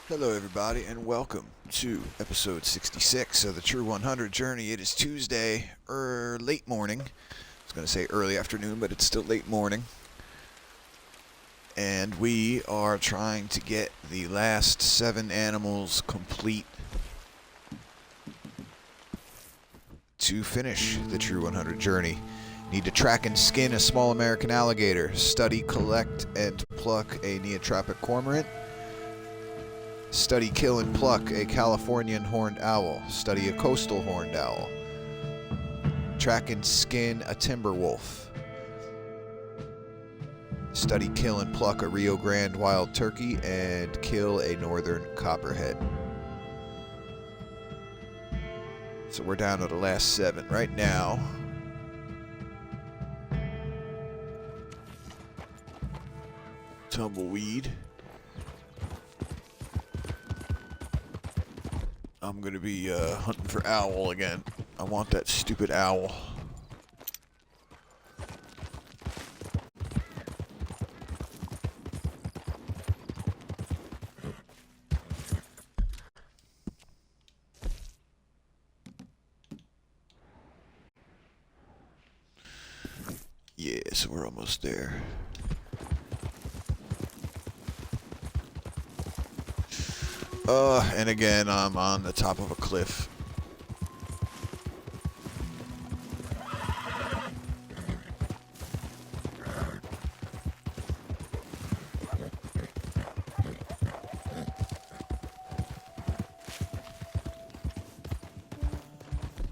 Hello everybody and welcome to episode 66 of the True 100 Journey. It is Tuesday, late morning. I was going to say early afternoon, but it's still late morning. And we are trying to get the last 7 animals complete to finish the True 100 Journey. Need to track and skin a small American alligator, study, collect, and pluck a Neotropic Cormorant, study, kill, and pluck a Californian horned owl, study a coastal horned owl, track and skin a timber wolf, study, kill, and pluck a Rio Grande wild turkey, and kill a northern copperhead. So we're down to the last 7 right now. Tumbleweed. I'm gonna be hunting for owl again. I want that stupid owl. Yeah, so we're almost there. And again, I'm on the top of a cliff.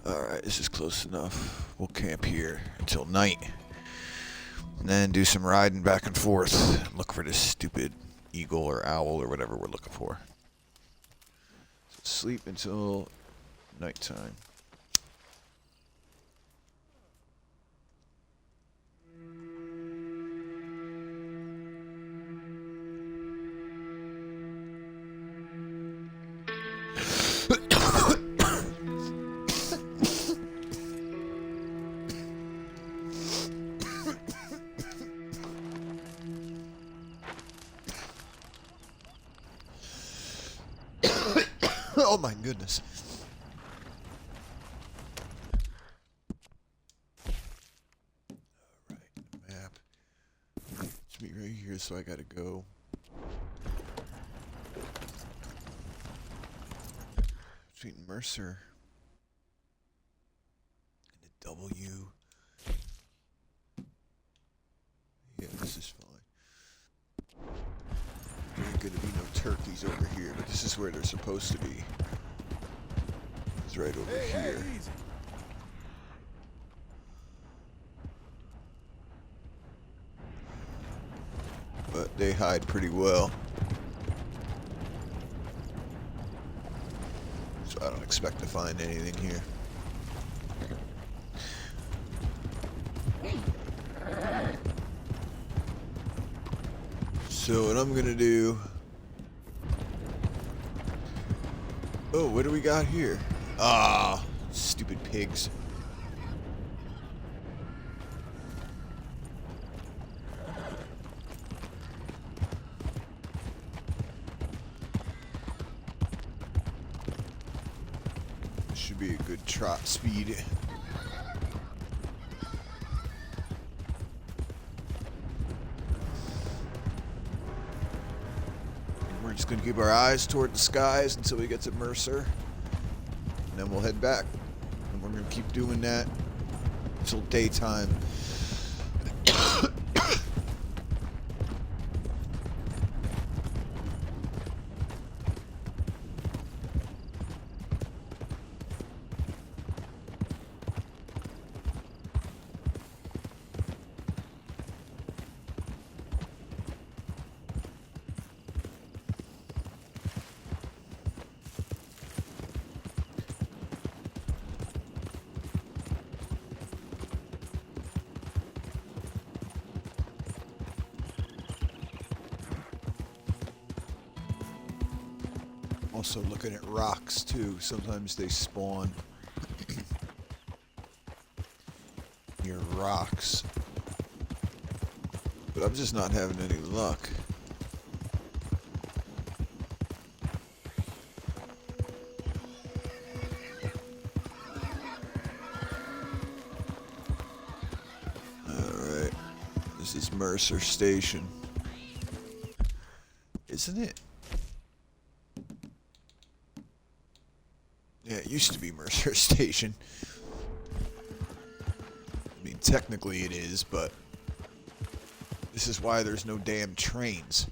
Alright, this is close enough. We'll camp here until night. And then do some riding back and forth. Look for this stupid eagle or owl or whatever we're looking for. Sleep until nighttime. Oh my goodness. Alright, map. It's me right here, so I gotta go. Between Mercer and a W. Yeah, this is fine. There ain't gonna be no turkeys over here, but this is where they're supposed to be. It's right over here. But they hide pretty well. So I don't expect to find anything here. So what I'm gonna do... Oh, what do we got here? Ah, stupid pigs. This should be a good trot speed. We're just gonna keep our eyes toward the skies until we get to Mercer. And then we'll head back. And we're going to keep doing that until daytime. Also looking at rocks too. Sometimes they spawn near rocks. But I'm just not having any luck. This is Mercer Station. Isn't it? Yeah, it used to be Mercer Station. I mean, technically it is, but this is why there's no damn trains.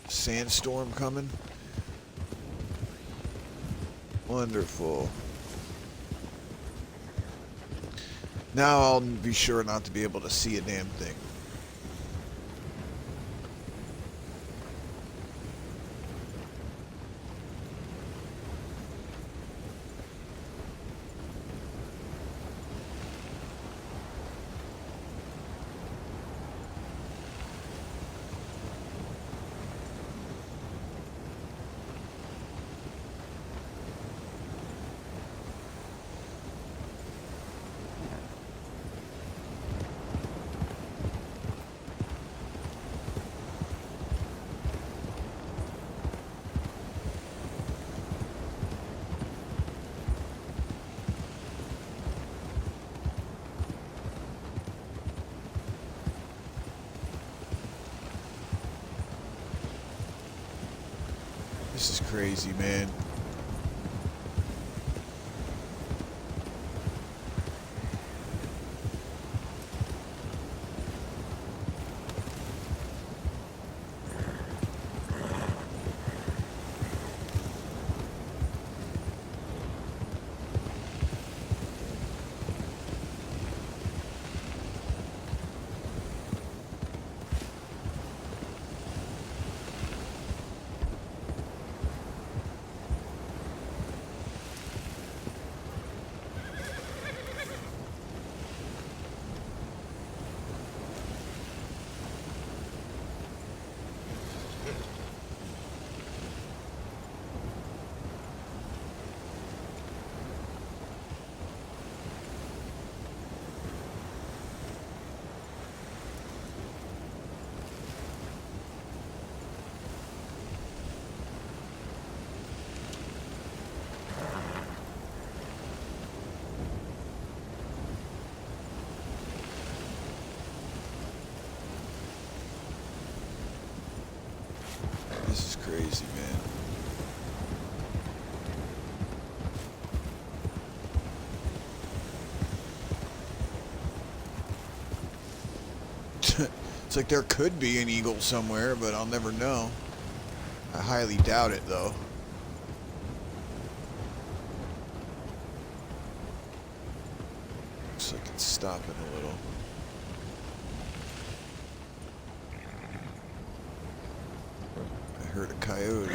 Sandstorm coming. Wonderful. Now I'll be sure not to be able to see a damn thing. This is crazy, man. This is crazy, man. It's like there could be an eagle somewhere, but I'll never know. I highly doubt it, though. Looks like it's stopping a little. I heard a coyote.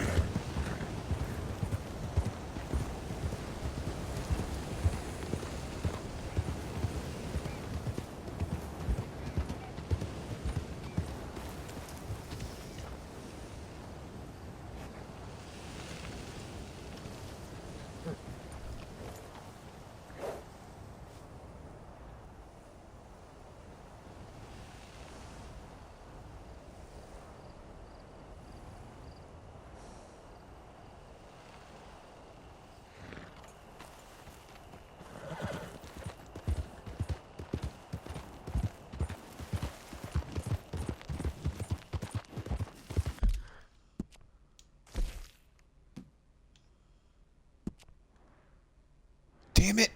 Damn it!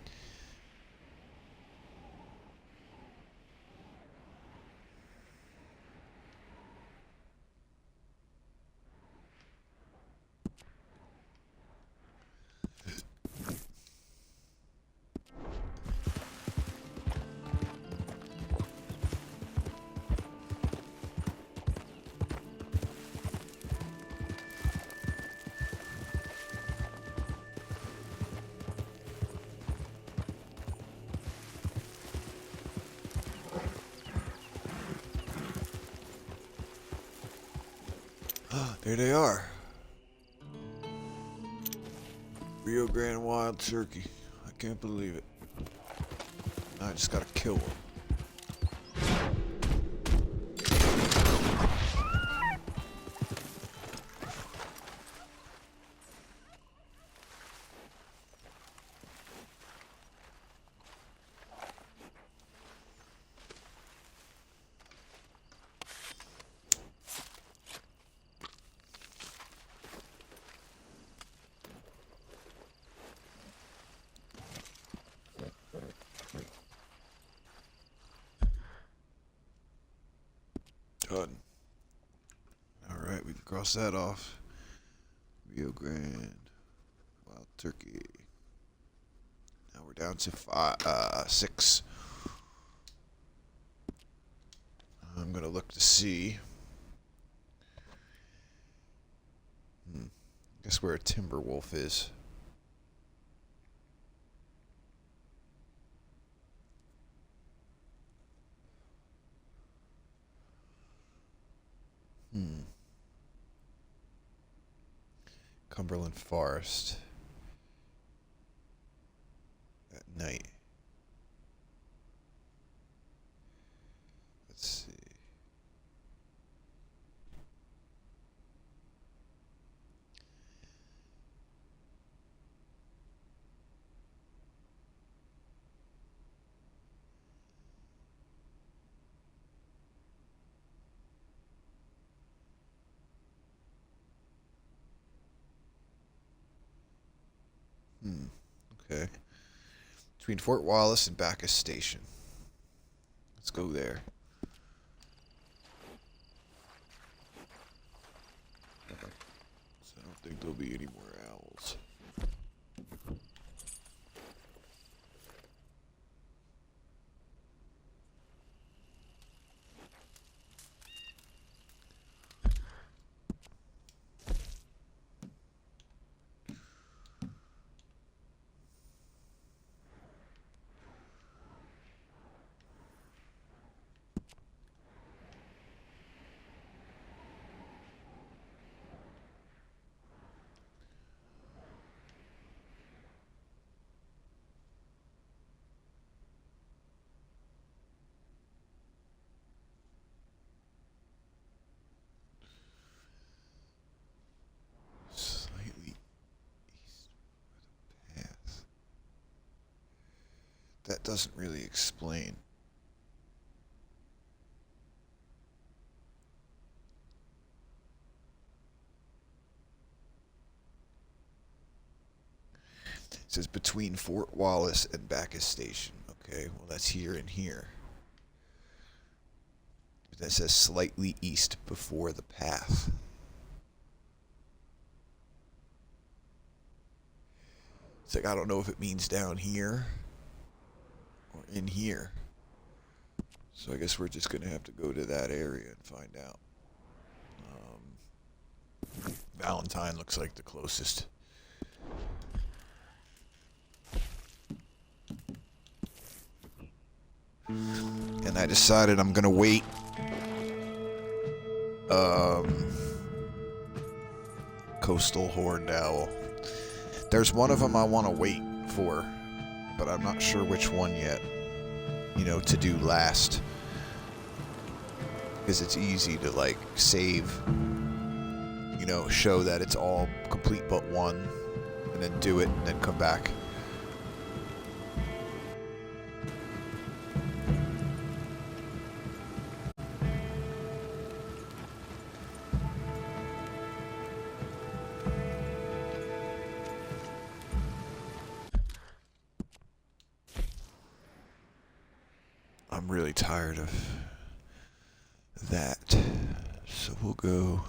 There they are. Rio Grande wild turkey. I can't believe it. I just gotta kill one. Done. Alright, we can cross that off. Rio Grande. Wild turkey. Now we're down to 6. I'm going to look to see. Guess where a timber wolf is. Cumberland Forest. At night. Let's see. Okay. Between Fort Wallace and Bacchus Station. Let's go there. So I don't think there'll be any more owls. That doesn't really explain. It says between Fort Wallace and Bacchus Station. Okay, well that's here and here. That says slightly east before the path. It's like I don't know if it means down here or in here. So I guess we're just going to have to go to that area and find out. Valentine looks like the closest. And I decided I'm going to wait. Coastal horned owl. There's one of them I want to wait for, but I'm not sure which one yet, you know, to do last. Because it's easy to, like, save, you know, show that it's all complete but one, and then do it, and then come back. I'm really tired of that, so we'll go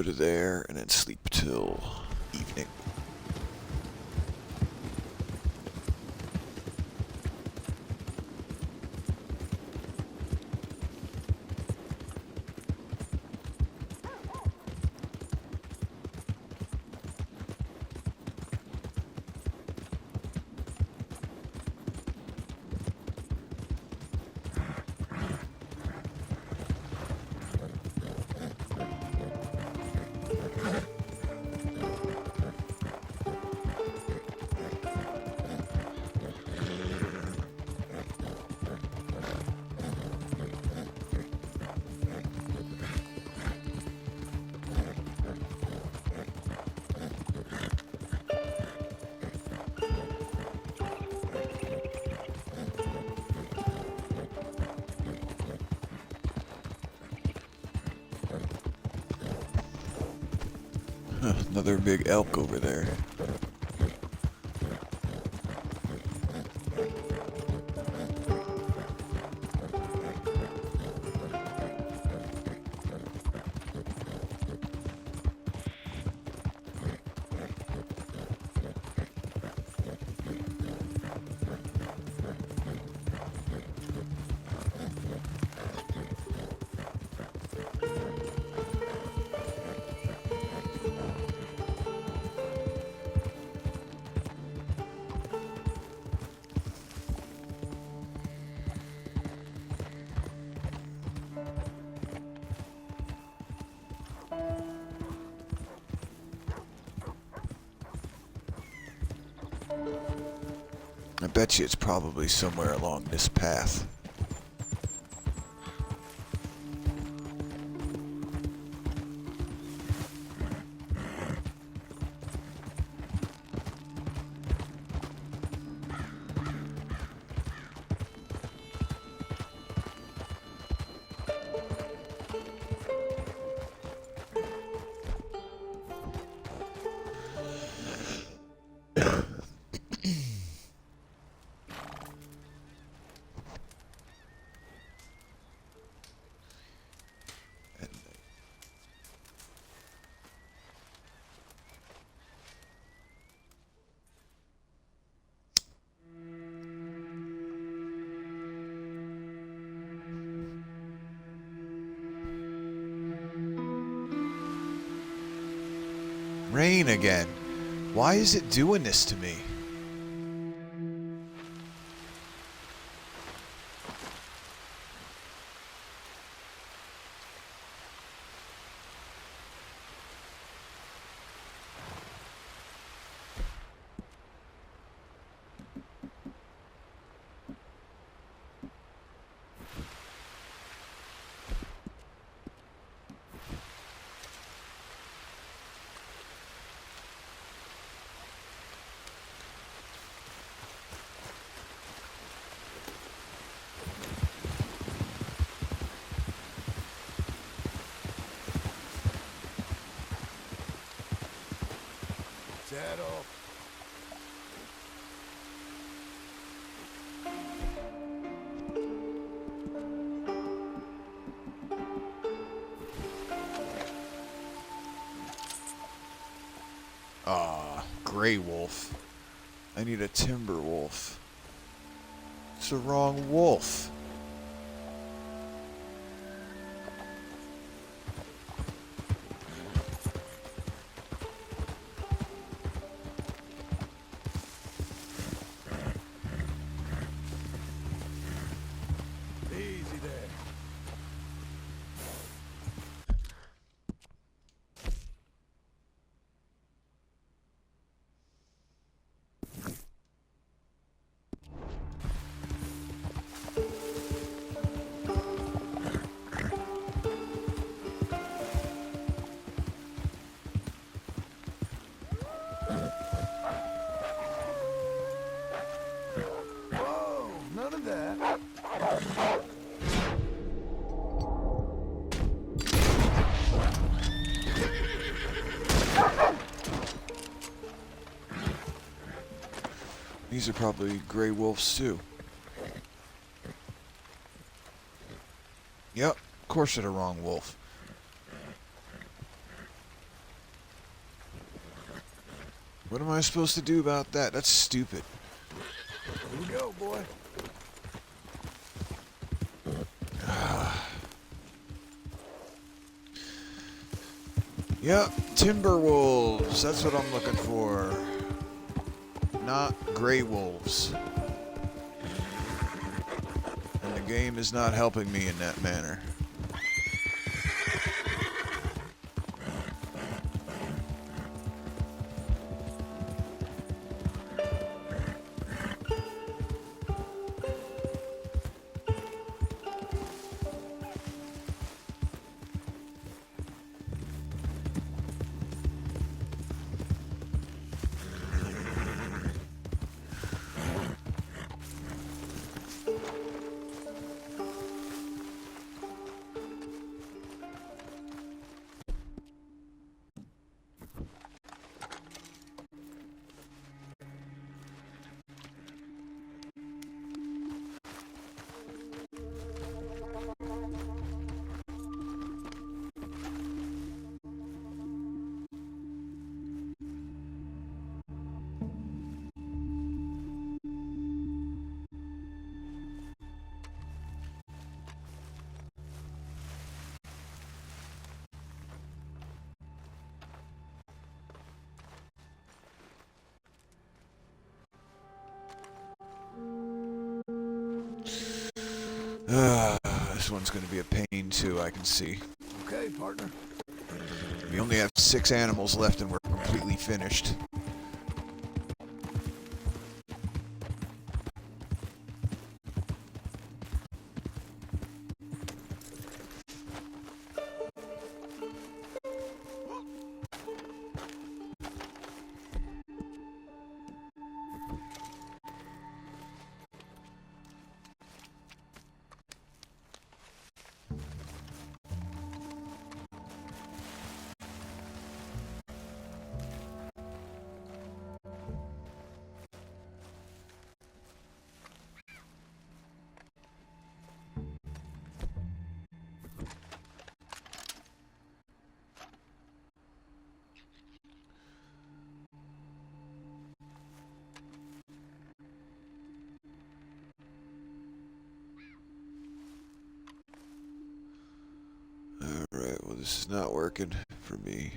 to there and then sleep till evening. Another big elk over there. I bet you it's probably somewhere along this path. Rain again. Why is it doing this to me? Settle. Gray wolf. I need a timber wolf. It's the wrong wolf. Easy there. Whoa, none of that. These are probably gray wolves too. Yep, of course they're the wrong wolf. What am I supposed to do about that? That's stupid. Here we go, boy. Yep, timber wolves. That's what I'm looking for. Not gray wolves. And the game is not helping me in that manner. This one's going to be a pain too, I can see. Okay, partner. We only have 6 animals left and we're completely finished. This is not working for me.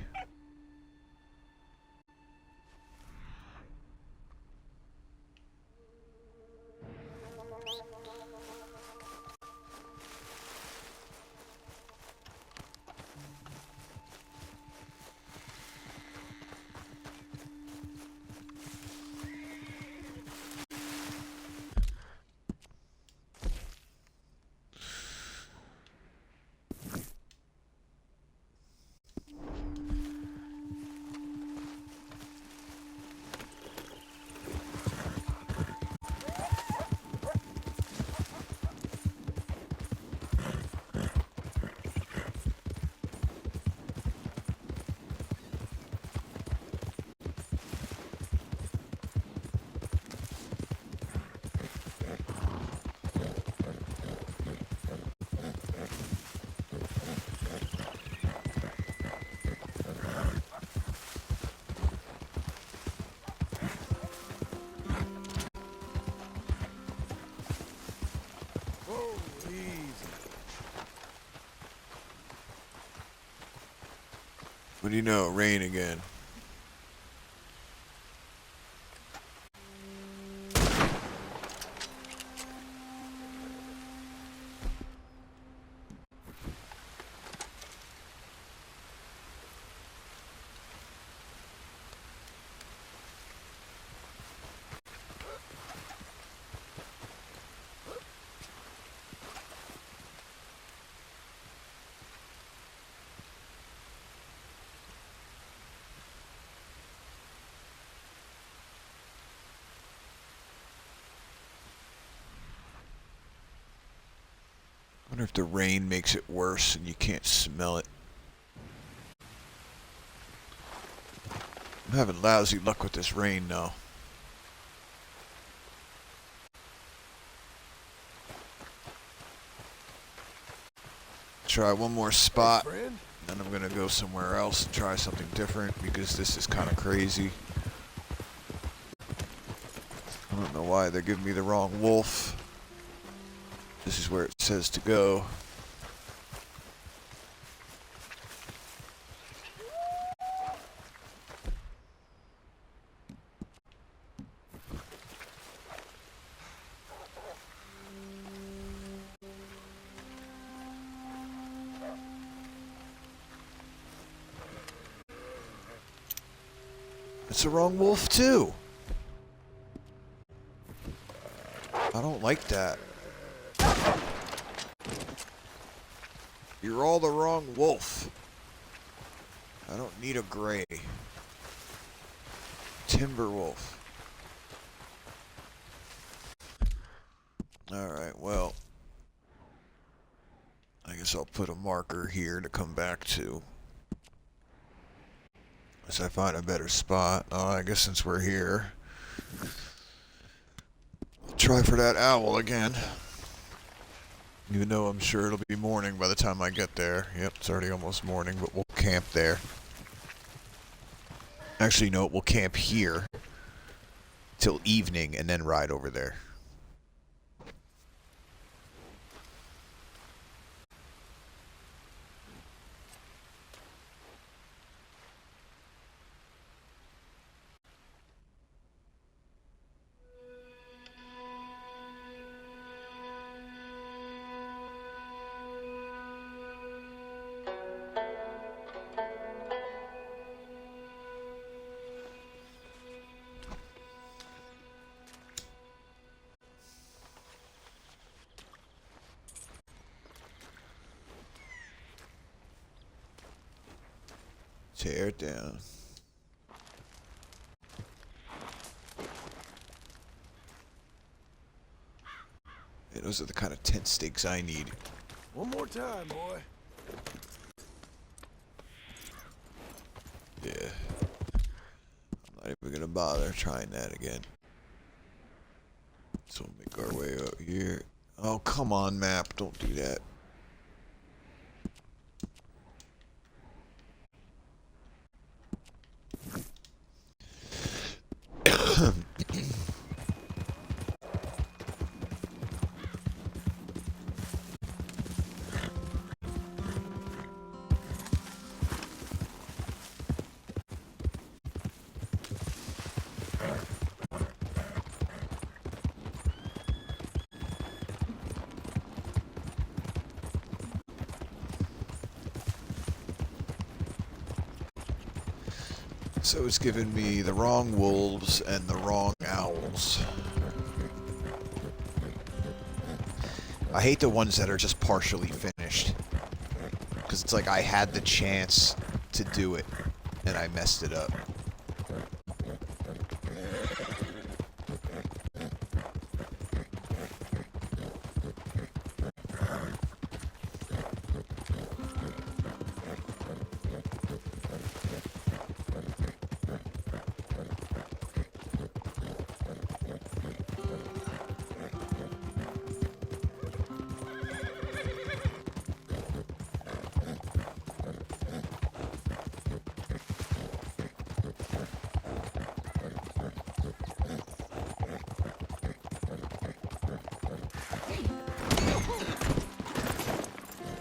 Whoa, easy. What do you know? Rain again. I wonder if the rain makes it worse and you can't smell it. I'm having lousy luck with this rain now. Try one more spot, Hey, friend. then I'm gonna go somewhere else and try something different because this is kind of crazy. I don't know why they're giving me the wrong wolf. This is where it says to go. It's the wrong wolf too. I don't like that. You're all the wrong wolf. I don't need a gray. Timber wolf. Alright, well. I guess I'll put a marker here to come back to. As I find a better spot. Oh, I guess since we're here. I'll try for that owl again. Even though I'm sure it'll be morning by the time I get there. Yep, it's already almost morning, but we'll camp there. Actually, no, we'll camp here till evening and then ride over there. Tear it down. Yeah, those are the kind of tent stakes I need. One more time, boy. Yeah. I'm not even gonna bother trying that again. So we'll make our way up here. Oh, come on, map. Don't do that. So it's given me the wrong wolves and the wrong owls. I hate the ones that are just partially finished. Because it's like I had the chance to do it, and I messed it up.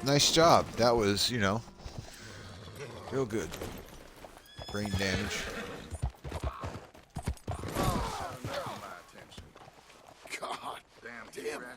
Nice job. That was, you know, real good. Brain damage. God damn it.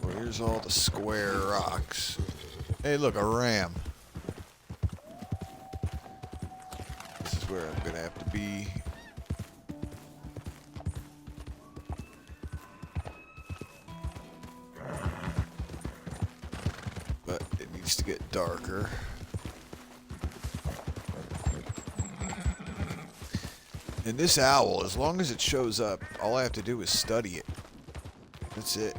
Well, here's all the square rocks. Hey, look, a ram. This is where I'm gonna have to be. But it needs to get darker. And this owl, as long as it shows up, all I have to do is study it. That's it.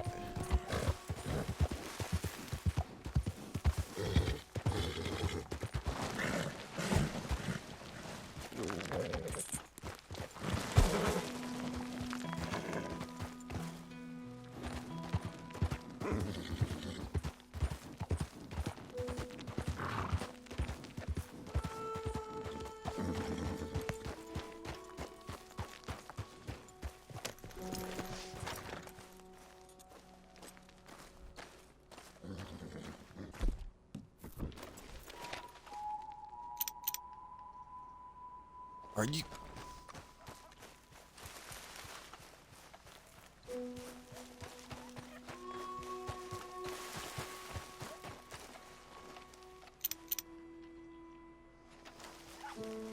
Are you...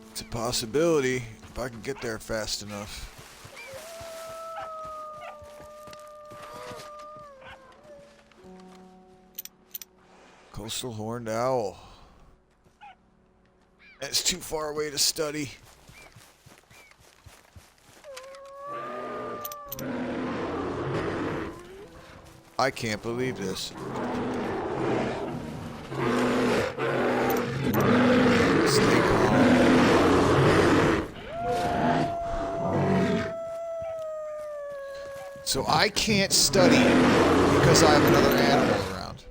It's a possibility if I can get there fast enough. Coastal horned owl. That's too far away to study. I can't believe this. Stay calm. So I can't study it because I have another animal around.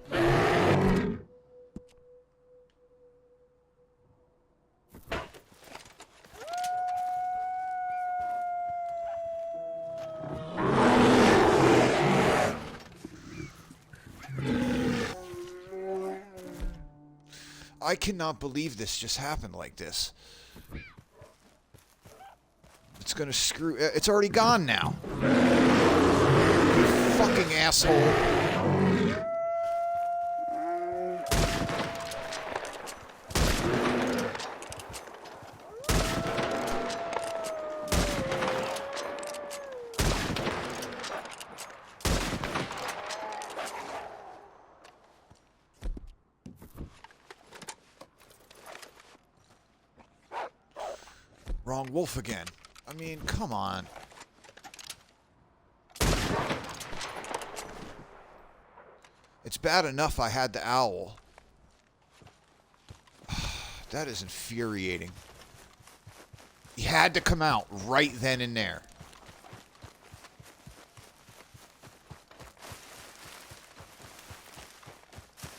I cannot believe this just happened like this. It's gonna screw... It's already gone now. You fucking asshole. Wrong wolf again. I mean, come on. It's bad enough I had the owl. That is infuriating. He had to come out right then and there.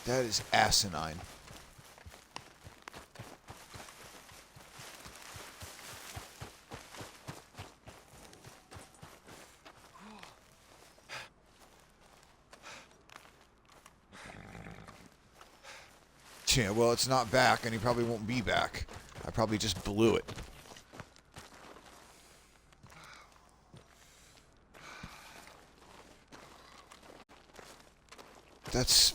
That is asinine. Yeah, well, it's not back, and he probably won't be back. I probably just blew it. That's...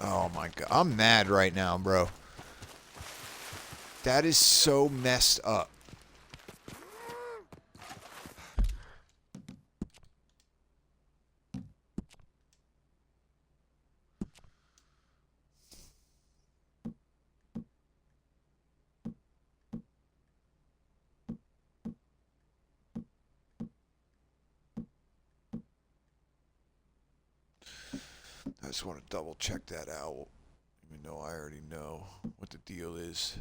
Oh my god. I'm mad right now, bro. That is so messed up. I just want to double check that owl. Even though I already know what the deal is.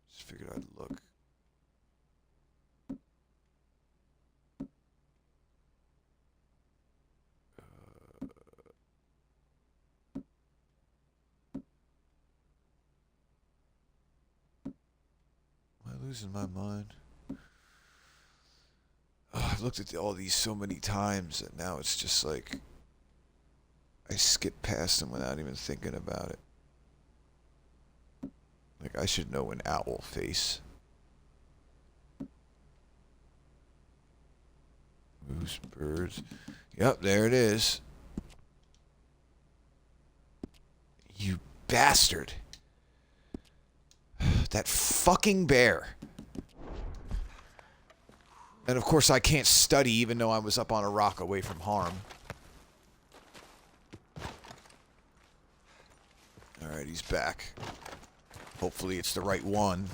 Just figured I'd look. Am I losing my mind? Oh, I've looked at all these so many times that now it's just like I skip past them without even thinking about it. Like, I should know an owl face. Moose, birds. Yep, there it is. You bastard. That fucking bear. And of course I can't study even though I was up on a rock away from harm. Alright, he's back. Hopefully it's the right one.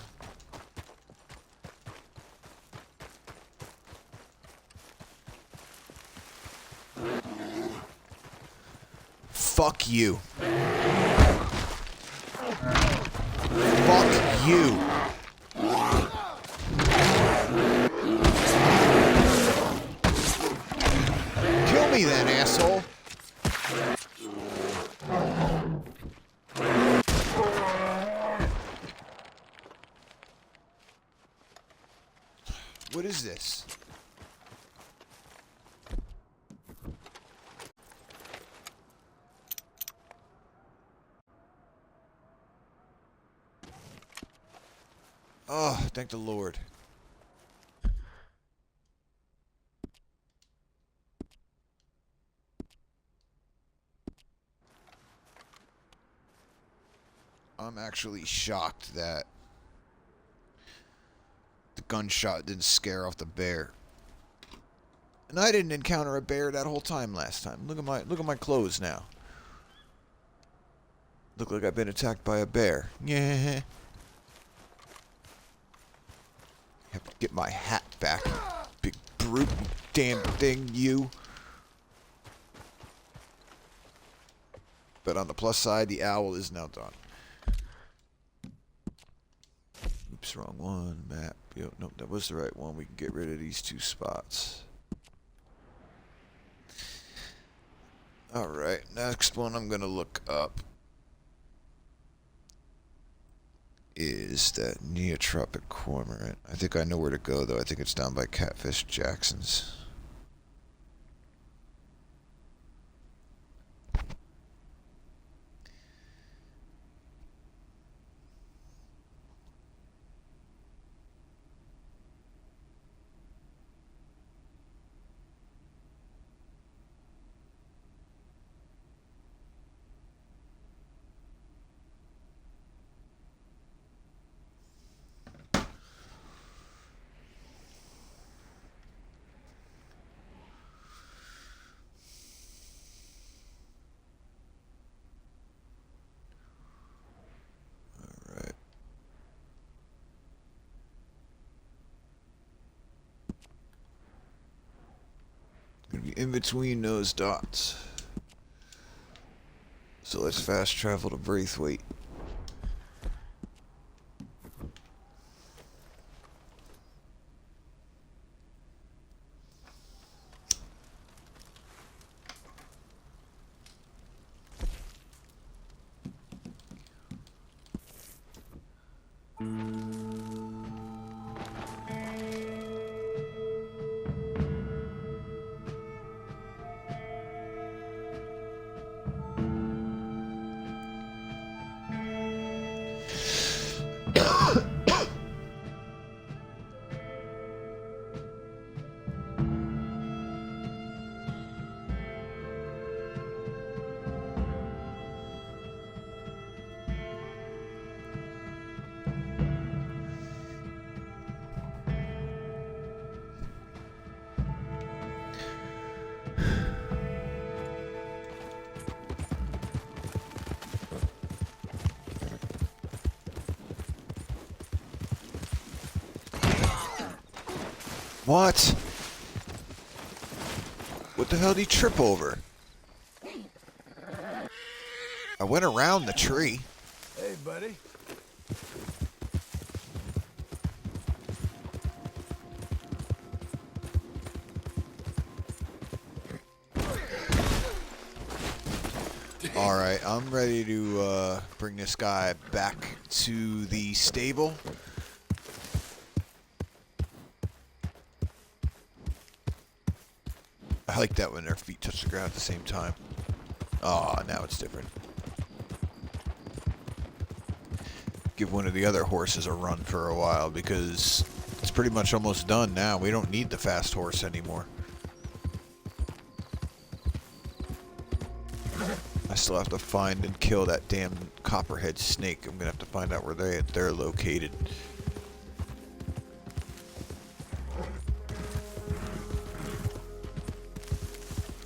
Fuck you. Fuck you. Kill me then, asshole. What is this? Oh, thank the Lord. I'm actually shocked that the gunshot didn't scare off the bear. And I didn't encounter a bear that whole time last time. Look at my clothes now. Look like I've been attacked by a bear. Yeah. Have to get my hat back. Big brute, damn thing, you. But on the plus side, the owl is now done. Oops, wrong one. Map. Yep, nope, that was the right one. We can get rid of these two spots. Alright, next one I'm gonna look up is that Neotropic Cormorant. I think I know where to go, though. I think it's down by Catfish Jackson's. In between those dots. So let's fast travel to Braithwaite. What? What the hell did he trip over? I went around the tree. Hey, buddy. Alright, I'm ready to bring this guy back to the stable. I like that when their feet touch the ground at the same time. Oh, now it's different. Give one of the other horses a run for a while because it's pretty much almost done now. We don't need the fast horse anymore. I still have to find and kill that damn Copperhead snake. I'm gonna have to find out where they're located.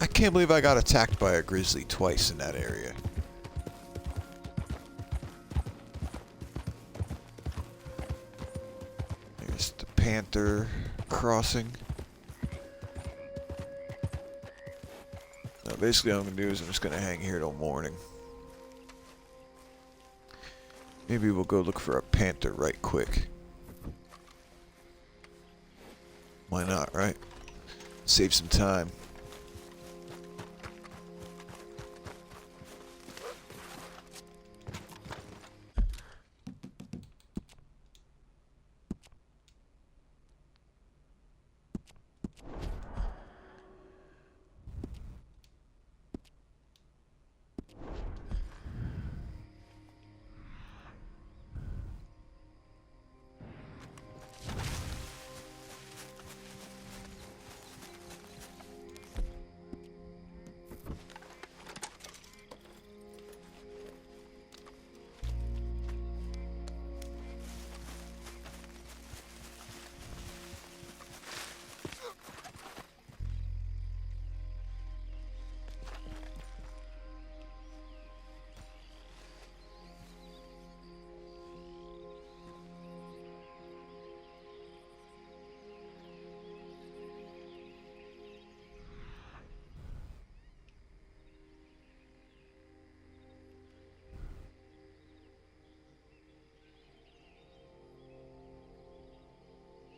I can't believe I got attacked by a grizzly twice in that area. There's the panther crossing. Now basically what I'm going to do is I'm just going to hang here till morning. Maybe we'll go look for a panther right quick. Why not, right? Save some time.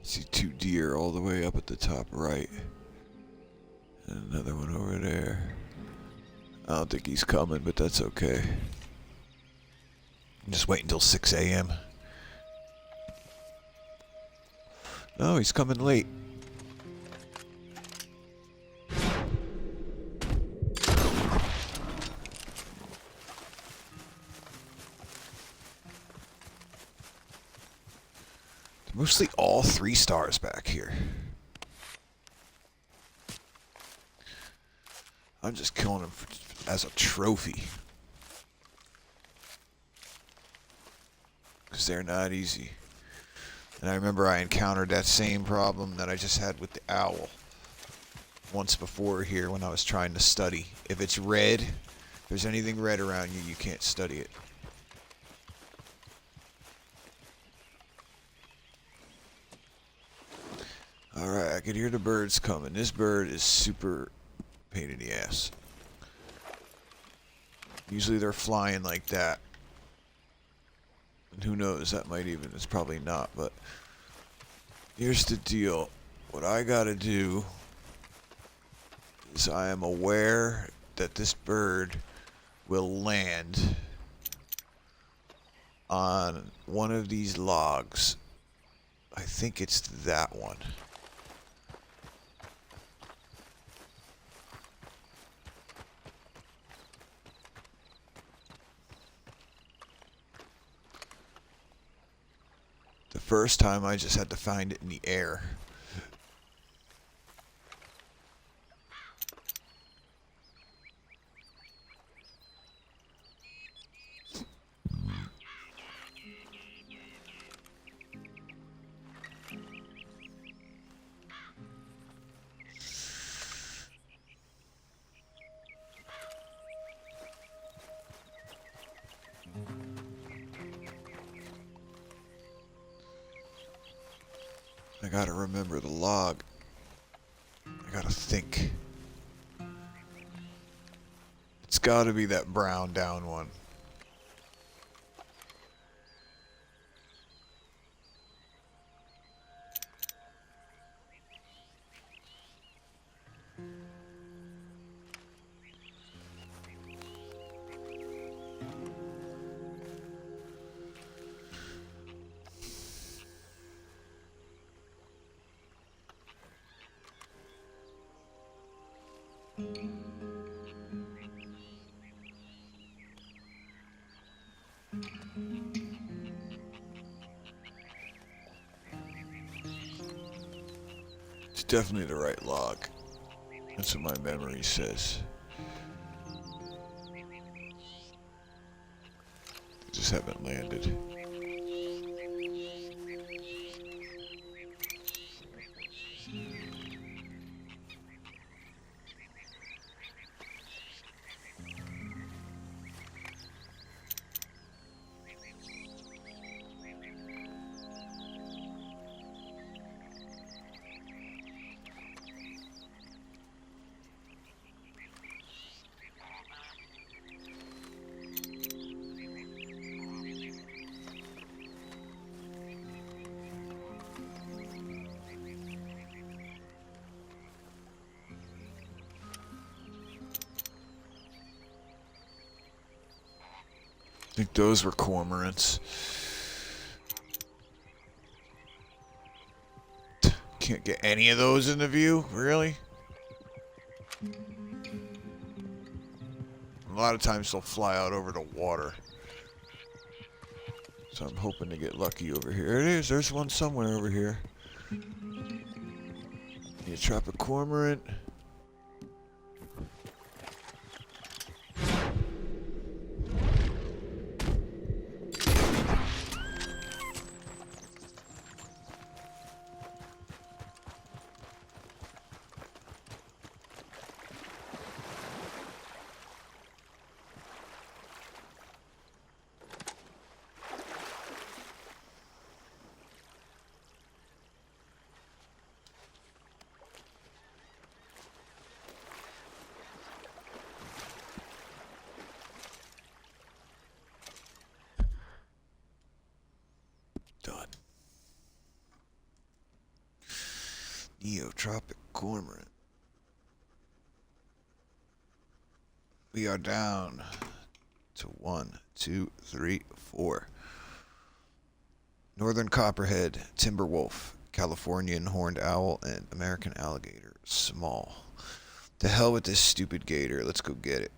See two deer all the way up at the top right. And another one over there. I don't think he's coming, but that's okay. Just wait until 6 a.m. No, he's coming late. Mostly all 3 stars back here. I'm just killing them as a trophy. Because they're not easy. And I remember I encountered that same problem that I just had with the owl. Once before here when I was trying to study. If it's red, if there's anything red around you, you can't study it. Alright, I can hear the birds coming. This bird is super pain in the ass. Usually they're flying like that. And who knows, that might even, it's probably not, but here's the deal. What I gotta do is I am aware that this bird will land on one of these logs. I think it's that one. The first time I just had to find it in the air. I gotta remember the log. think. It's gotta be that brown down one. It's definitely the right log. That's what my memory says. Just haven't landed. I think those were cormorants. Can't get any of those in the view, really? A lot of times they'll fly out over the water. So I'm hoping to get lucky over here. It is, there's one somewhere over here. Neotropic cormorant. Done. Neotropic cormorant. We are down to 1, 2, 3, 4. Northern Copperhead, Timber Wolf, Californian Horned Owl, and American Alligator. Small. To hell with this stupid gator. Let's go get it.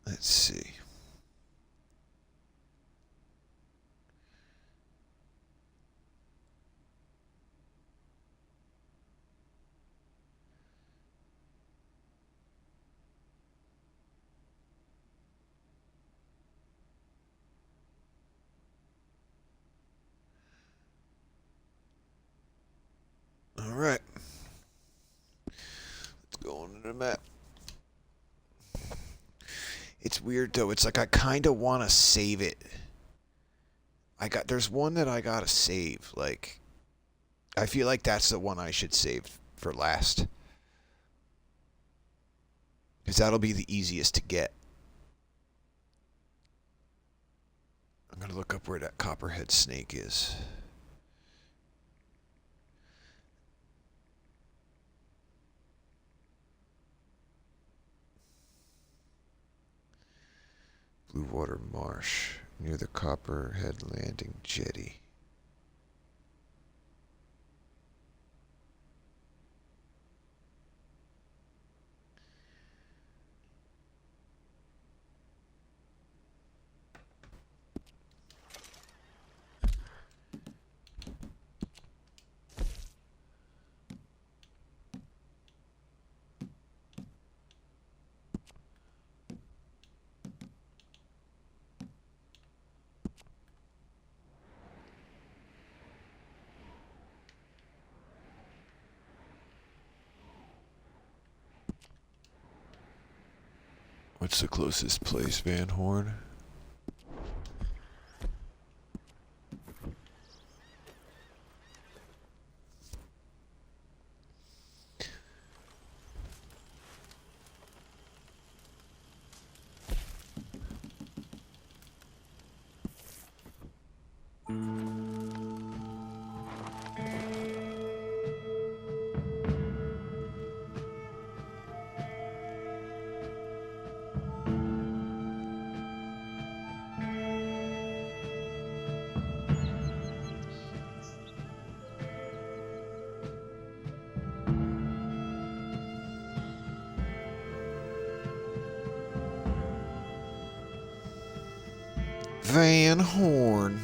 Let's see. All right. Let's go on to the map. It's weird though. It's like I kind of want to save it. There's one that I gotta save. Like, I feel like that's the one I should save for last. Because that'll be the easiest to get. I'm gonna look up where that copperhead snake is. Blue Water Marsh, near the Copperhead Landing Jetty. What's the closest place, Van Horn? Van Horn.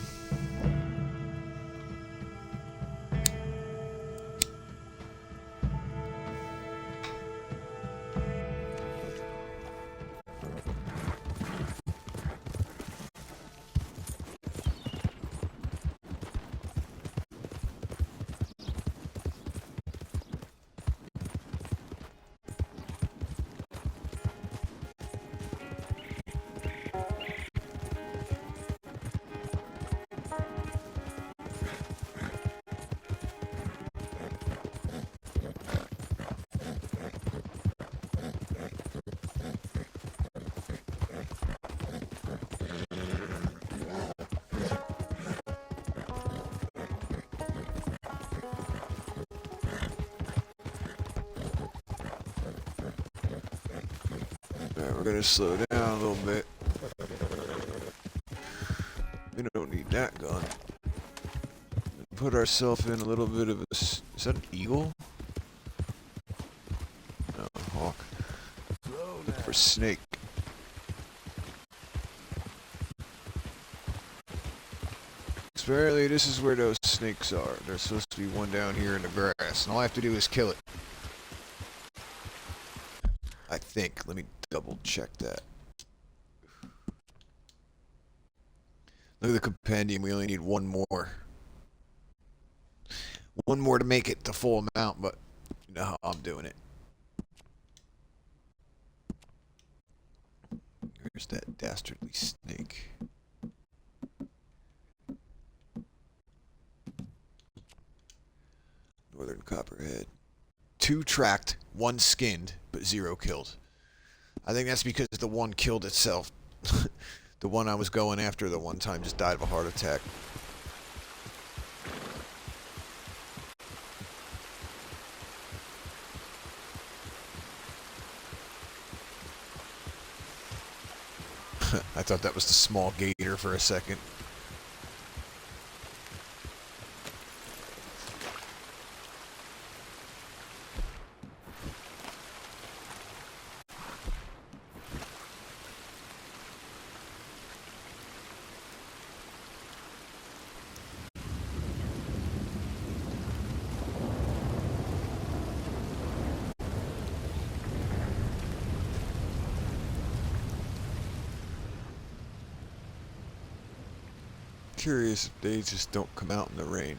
Alright, we're gonna slow down a little bit. We don't need that gun. Put ourselves in a little bit of a... Is that an eagle? No, a hawk. Look for snake. Apparently this is where those snakes are. There's supposed to be one down here in the grass, and all I have to do is kill it. I think. Let me double check that. Look at the compendium. We only need one more. One more to make it the full amount, but you know how I'm doing it. Where's that dastardly snake? Northern Copperhead. 2 tracked, 1 skinned, but 0 killed. I think that's because the one killed itself. The one I was going after the one time just died of a heart attack. I thought that was the small gator for a second. Curious if they just don't come out in the rain.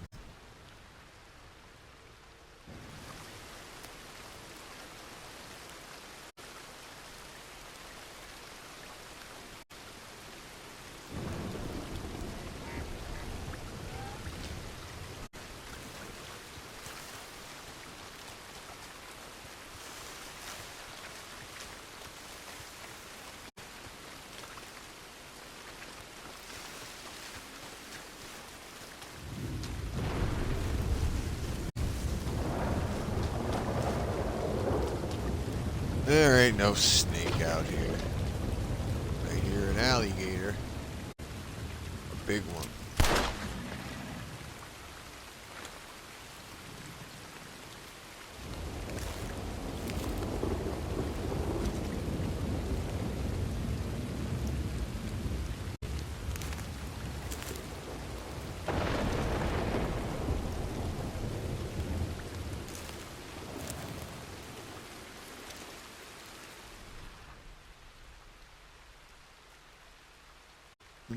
There ain't no snake out here. I hear an alligator. A big one.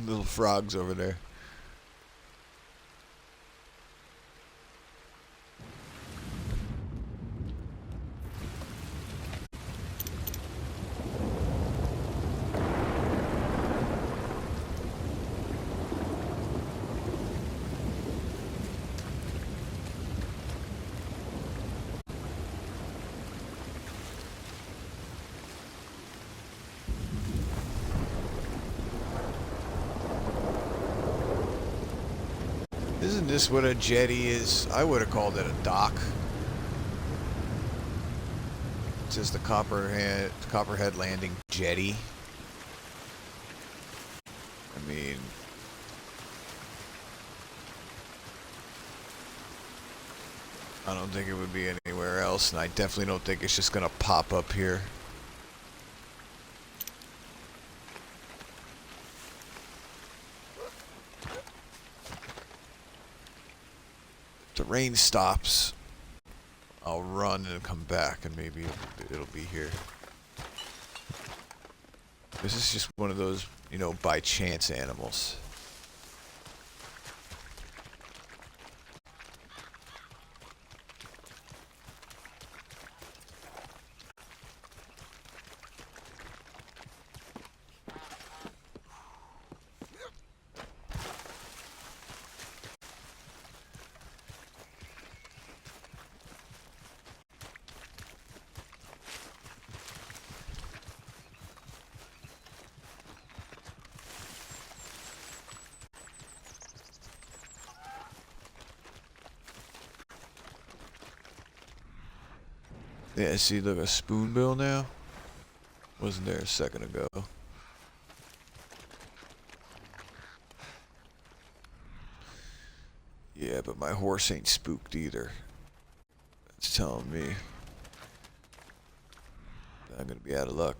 Little frogs over there. Isn't this what a jetty is? I would have called it a dock. It says the Copperhead Landing Jetty. I mean, I don't think it would be anywhere else, and I definitely don't think it's just gonna pop up here. If the rain stops, I'll run and come back, and maybe it'll be here. This is just one of those, you know, by chance animals. Yeah, see, look, a spoonbill now? Wasn't there a second ago. Yeah, but my horse ain't spooked either. That's telling me I'm gonna be out of luck.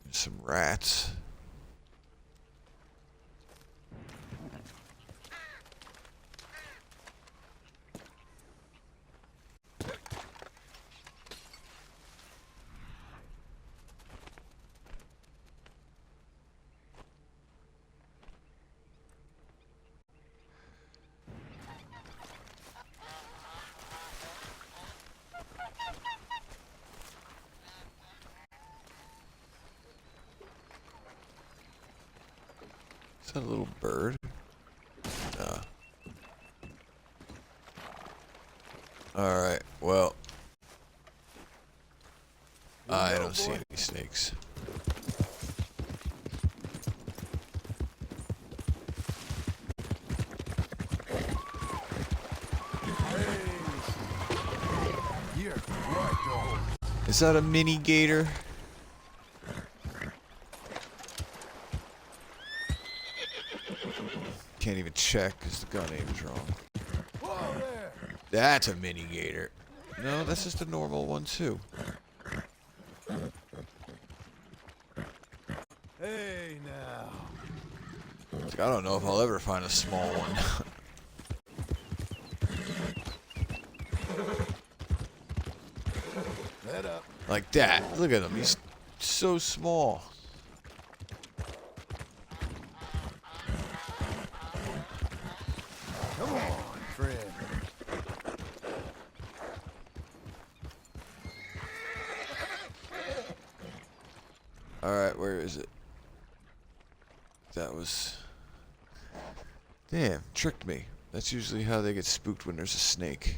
There's some rats. Is that a little bird? Nah. Alright, well. I don't see any snakes. Is that a mini gator? Can't even check because the gun aim's wrong. That's a mini gator. No, that's just a normal one too. Hey now. Like, I don't know if I'll ever find a small one. Head up. Like that. Look at him. He's so small. Come on, friend. Alright, where is it? That was... Damn, tricked me. That's usually how they get spooked when there's a snake.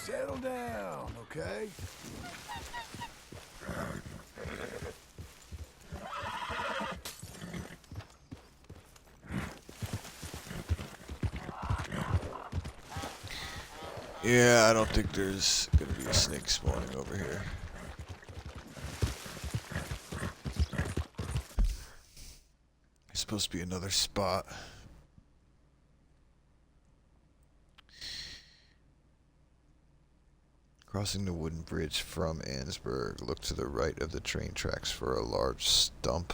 Settle down, okay? Yeah, I don't think there's gonna be a snake spawning over here. There's supposed to be another spot. Crossing the wooden bridge from Annesburg, look to the right of the train tracks for a large stump.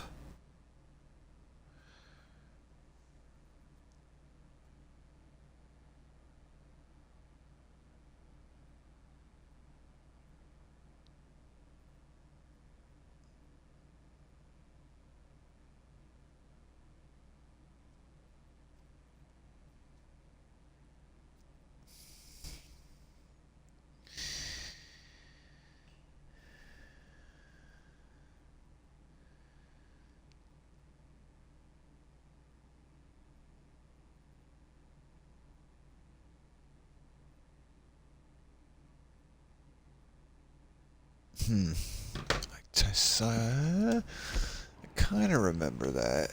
I kind of remember that.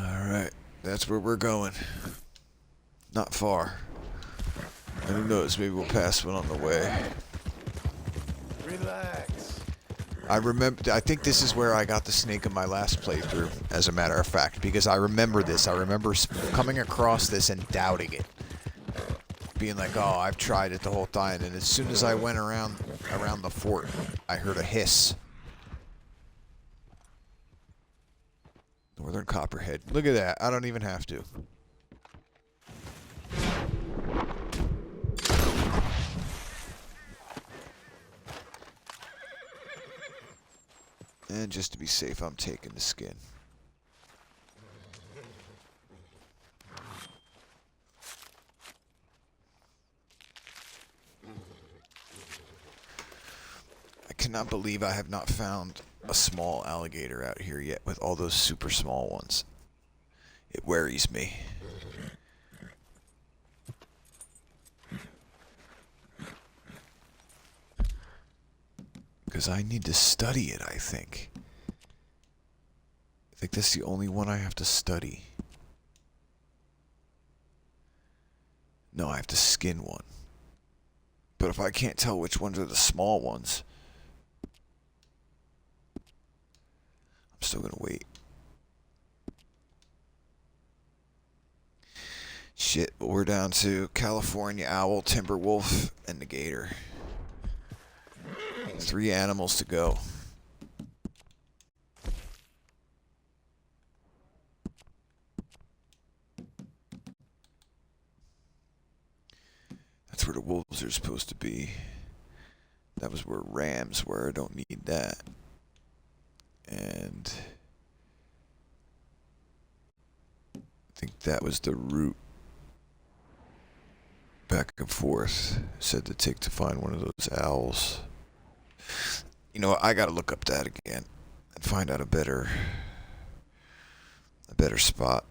Alright, that's where we're going. Not far. And who knows, maybe we'll pass one on the way. Relax. I think this is where I got the snake in my last playthrough, as a matter of fact, because I remember this. I remember coming across this and doubting it. Being like, oh, I've tried it the whole time, and as soon as I went around the fort, I heard a hiss. Northern Copperhead. Look at that. I don't even have to. And just to be safe, I'm taking the skin. I cannot believe I have not found a small alligator out here yet with all those super small ones. It worries me. Because I need to study it, I think. I think that's the only one I have to study. No, I have to skin one. But if I can't tell which ones are the small ones, I'm still gonna wait. Shit, but we're down to California owl, timber wolf, and the gator. 3 animals to go. That's where the wolves are supposed to be. That was where rams were. I don't need that. And I think that was the route back and forth said to take to find one of those owls. You know what? I gotta look up that again and find out a better spot.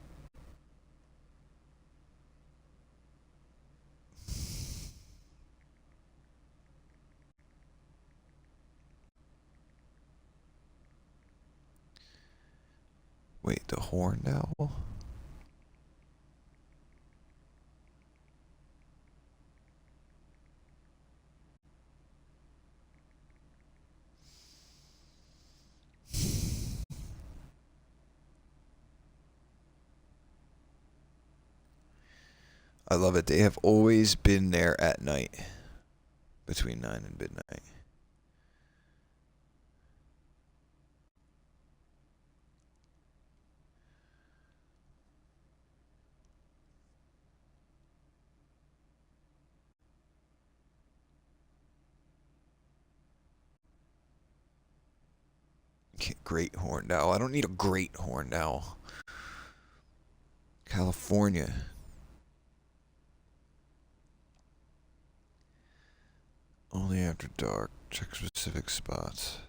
Wait, the horned owl? I love it. They have always been there at night. Between 9 and midnight. Great horned owl. I don't need a great horned owl. California. Only after dark. Check specific spots.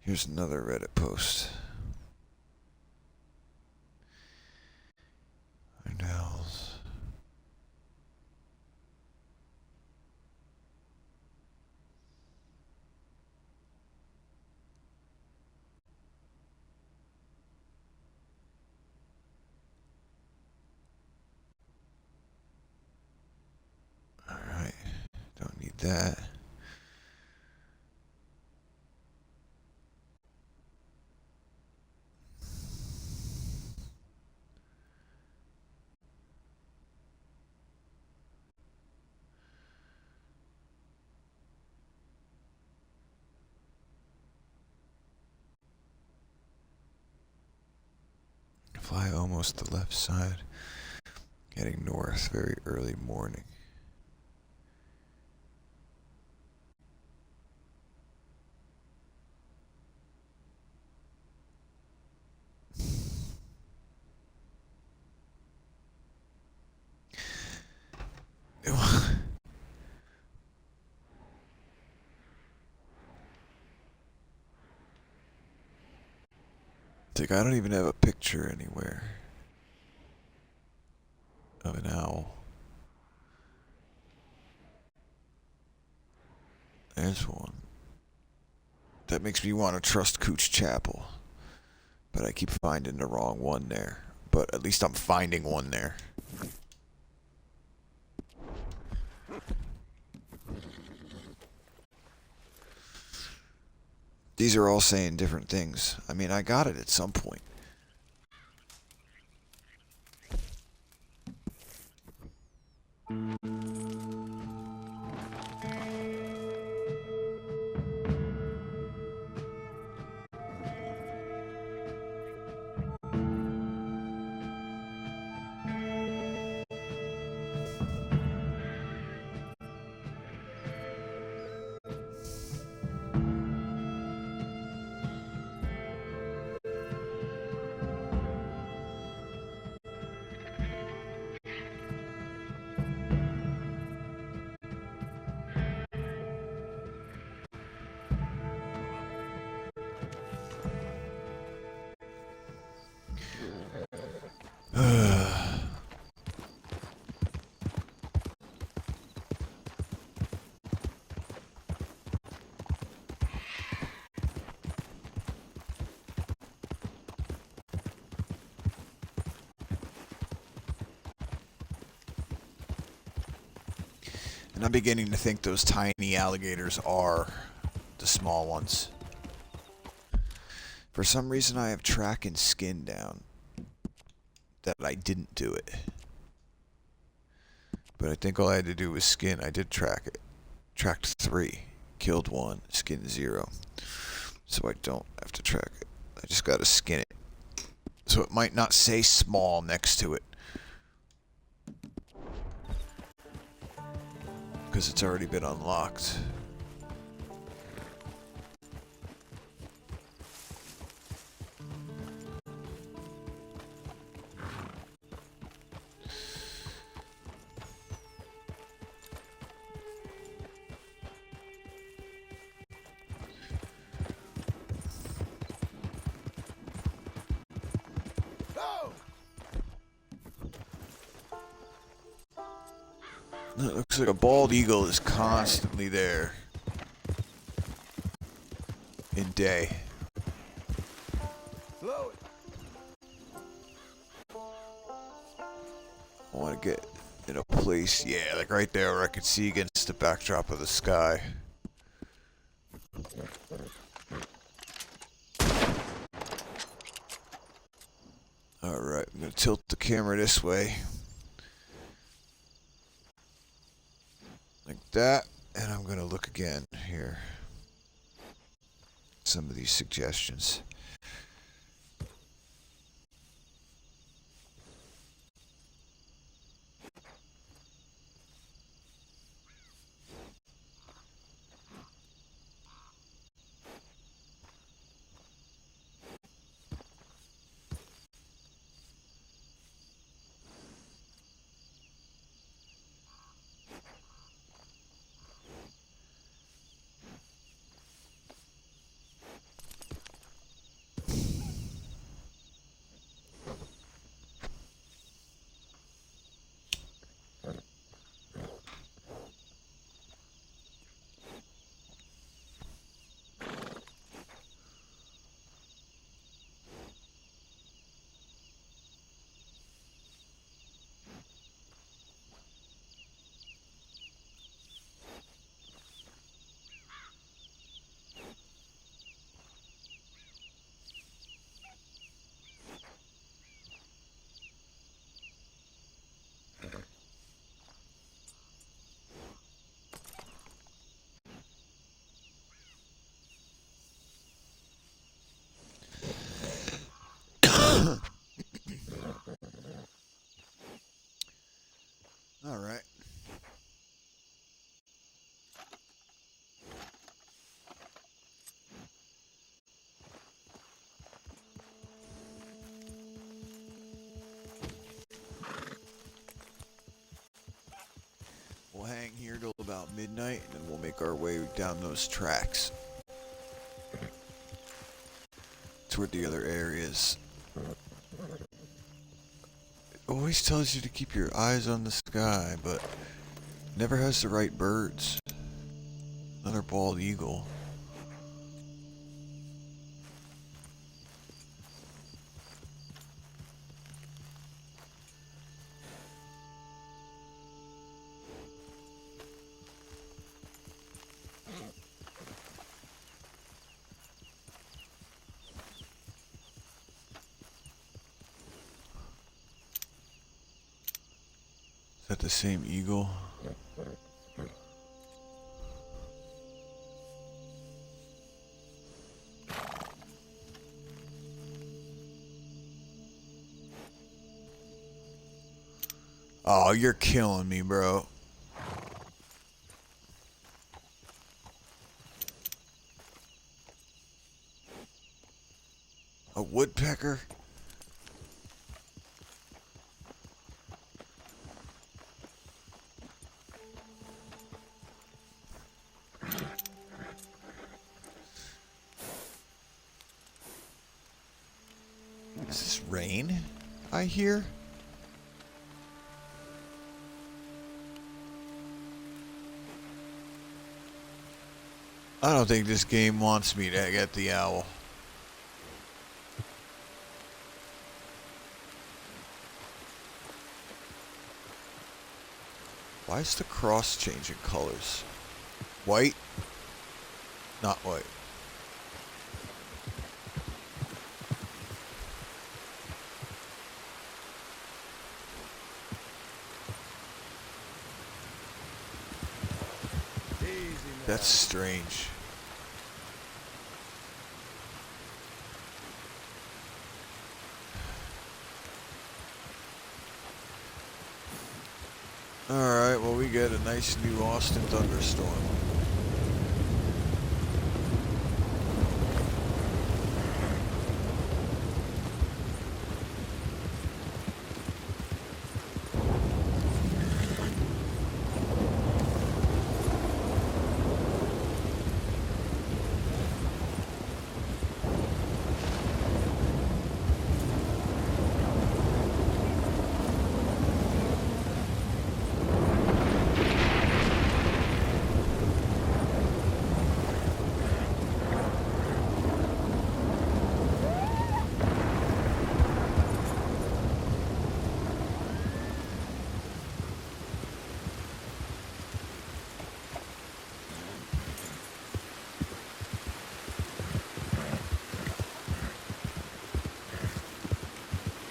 Here's another Reddit post. Arnells. Alright, don't need that. Fly almost the left side. Heading north, very early morning. Like, I don't even have a picture anywhere of an owl. There's one. That makes me want to trust Cooch Chapel. But I keep finding the wrong one there. But at least I'm finding one there. These are all saying different things. I mean, I got it at some point. And I'm beginning to think those tiny alligators are the small ones. For some reason I have track and skin down that I didn't do it. But I think all I had to do was skin. I did track it. Tracked 3. Killed 1. Skinned 0. So I don't have to track it. I just gotta skin it. So it might not say small next to it. Because it's already been unlocked. It looks like a bald eagle is constantly there in day. Slow it. I want to get in a place, yeah, like right there where I can see against the backdrop of the sky. Alright, I'm going to tilt the camera this way. Like that, and I'm going to look again here. Some of these suggestions. about midnight, and then we'll make our way down those tracks toward the other areas. It always tells you to keep your eyes on the sky, but never has the right birds. Another bald eagle. Is that the same eagle? Oh, you're killing me, bro. A woodpecker? Is this rain I hear? I don't think this game wants me to get the owl. Why is the cross changing colors? White? Not white. That's strange. Alright, well we get a nice new Austin thunderstorm.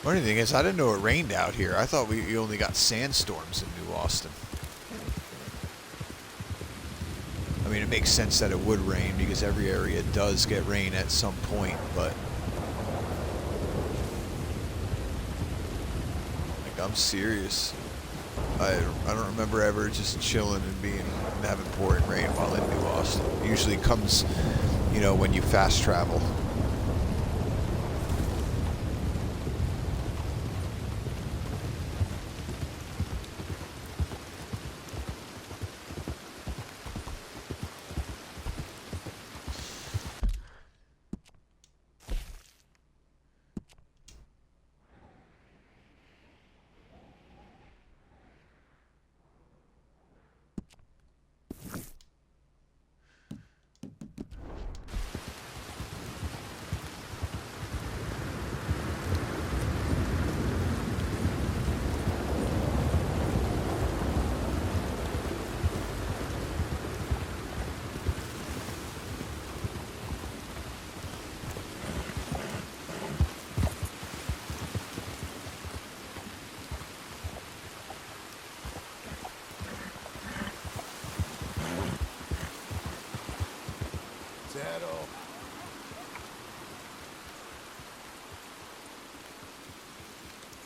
Funny thing is, I didn't know it rained out here. I thought we only got sandstorms in New Austin. I mean, it makes sense that it would rain because every area does get rain at some point, but like, I'm serious. I don't remember ever just chilling and having pouring rain while in New Austin. It usually comes, you know, when you fast travel.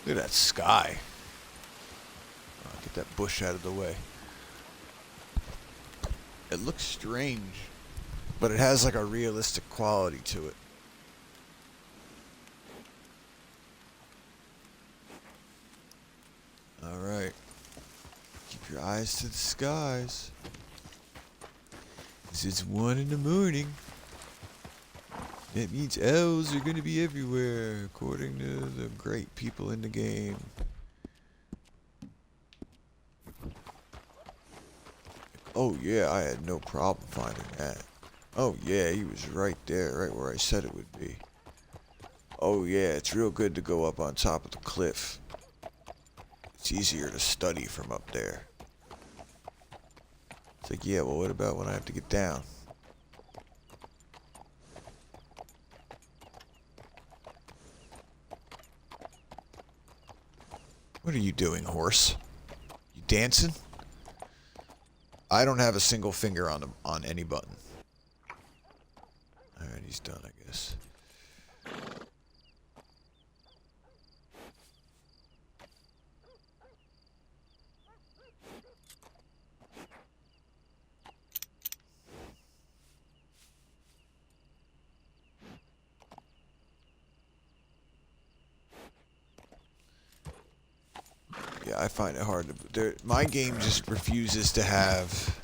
Look at that sky. Oh, get that bush out of the way. It looks strange, but it has like a realistic quality to it. Alright. Keep your eyes to the skies. Since it's 1 in the morning, that means owls are gonna be everywhere, according to the great people in the game. Oh yeah, I had no problem finding that. Oh yeah, he was right there, right where I said it would be. Oh yeah, it's real good to go up on top of the cliff. It's easier to study from up there. It's like, yeah, well what about when I have to get down? What are you doing, horse? You dancing? I don't have a single finger on any button. Alright, he's done, I guess. Yeah, I find it hard to... my game just refuses to have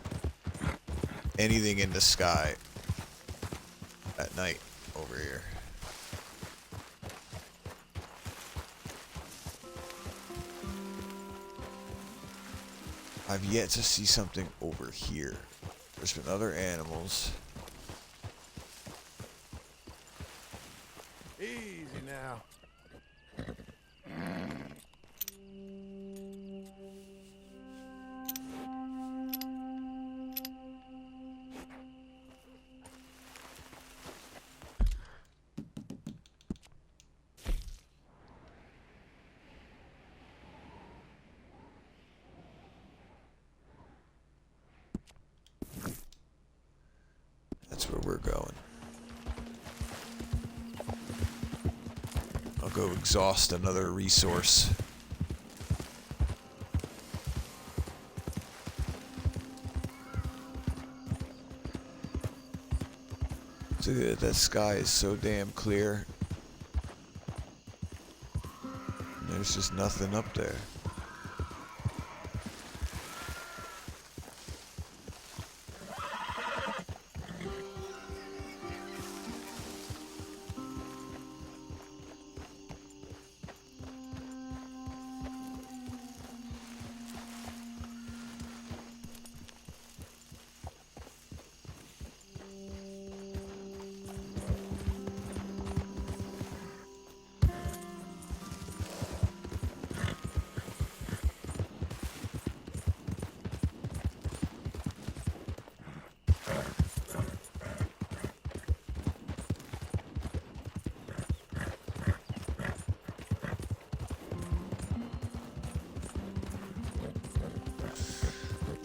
anything in the sky at night over here. I've yet to see something over here. There's been other animals. Easy now. That's where we're going. I'll go exhaust another resource. So that sky is so damn clear. And there's just nothing up there.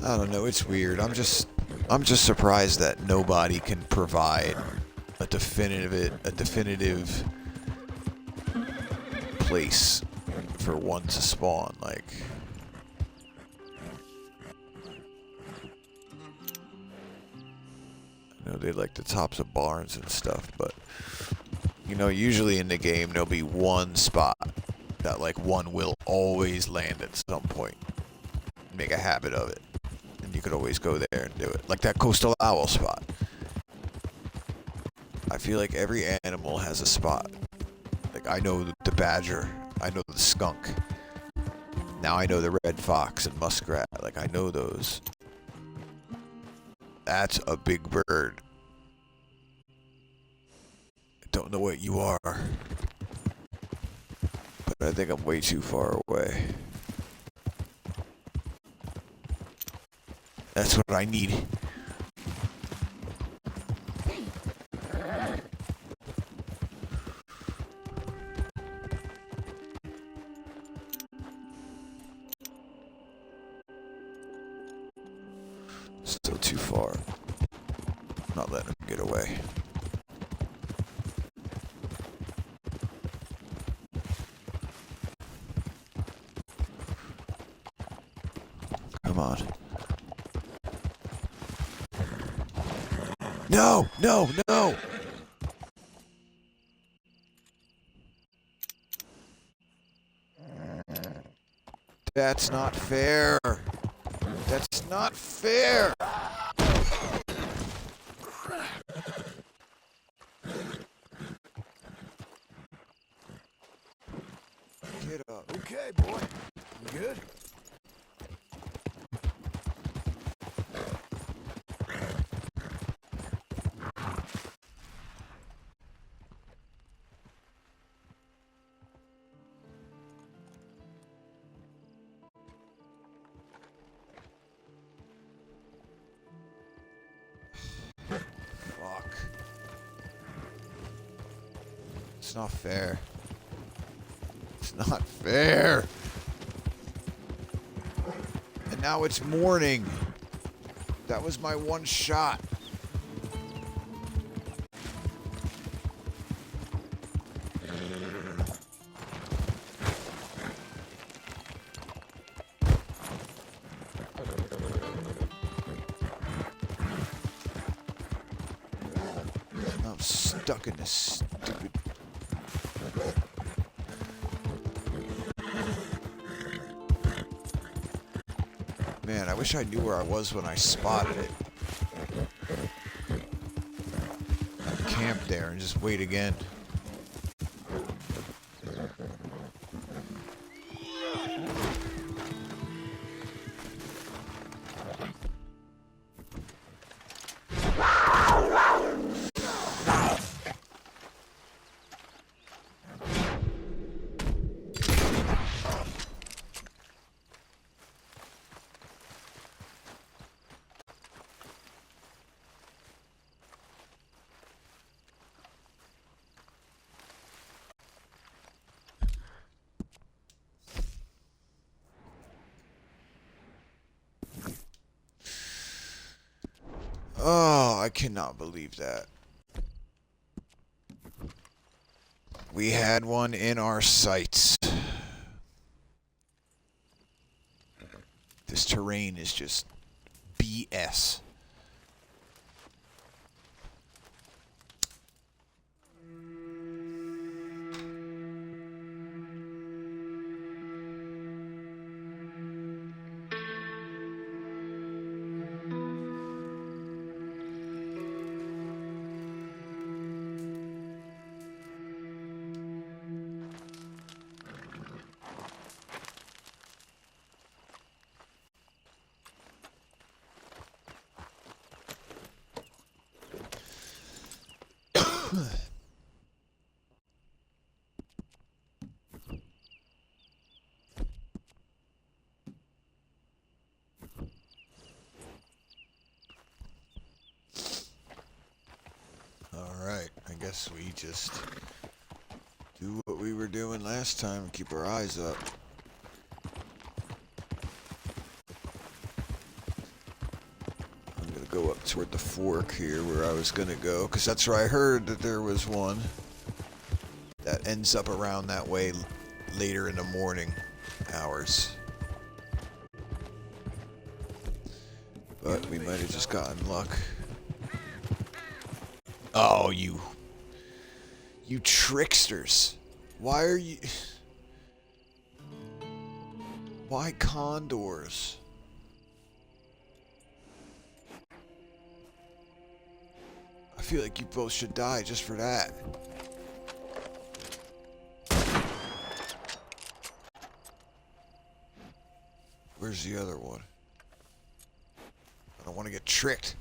I don't know, it's weird. I'm just surprised that nobody can provide a definitive place for one to spawn. Like, I know they like the tops of barns and stuff, but you know, usually in the game there'll be one spot that like one will always land at some point. Make a habit of it. You could always go there and do it. Like that coastal owl spot. I feel like every animal has a spot. Like I know the badger. I know the skunk. Now I know the red fox and muskrat. Like I know those. That's a big bird. I don't know what you are. But I think I'm way too far away. That's what I need. Still too far. Not letting him get away. Come on. No, no, no! That's not fair. That's not fair. Get up. Okay, boy. You good? Fuck. It's not fair. It's not fair. And now it's morning. That was my one shot. I'm stuck in this stupid... Man, I wish I knew where I was when I spotted it. I'd camp there and just wait again. Oh, I cannot believe that. We had one in our sights. This terrain is just BS. Alright, I guess we just do what we were doing last time and keep our eyes up. I'm gonna go up toward the fork here where I was gonna go, because that's where I heard that there was one that ends up around that way later in the morning hours. But we might have just gotten luck. Oh, you tricksters. Why are you... Why condors? I feel like you both should die just for that. Where's the other one? I don't want to get tricked.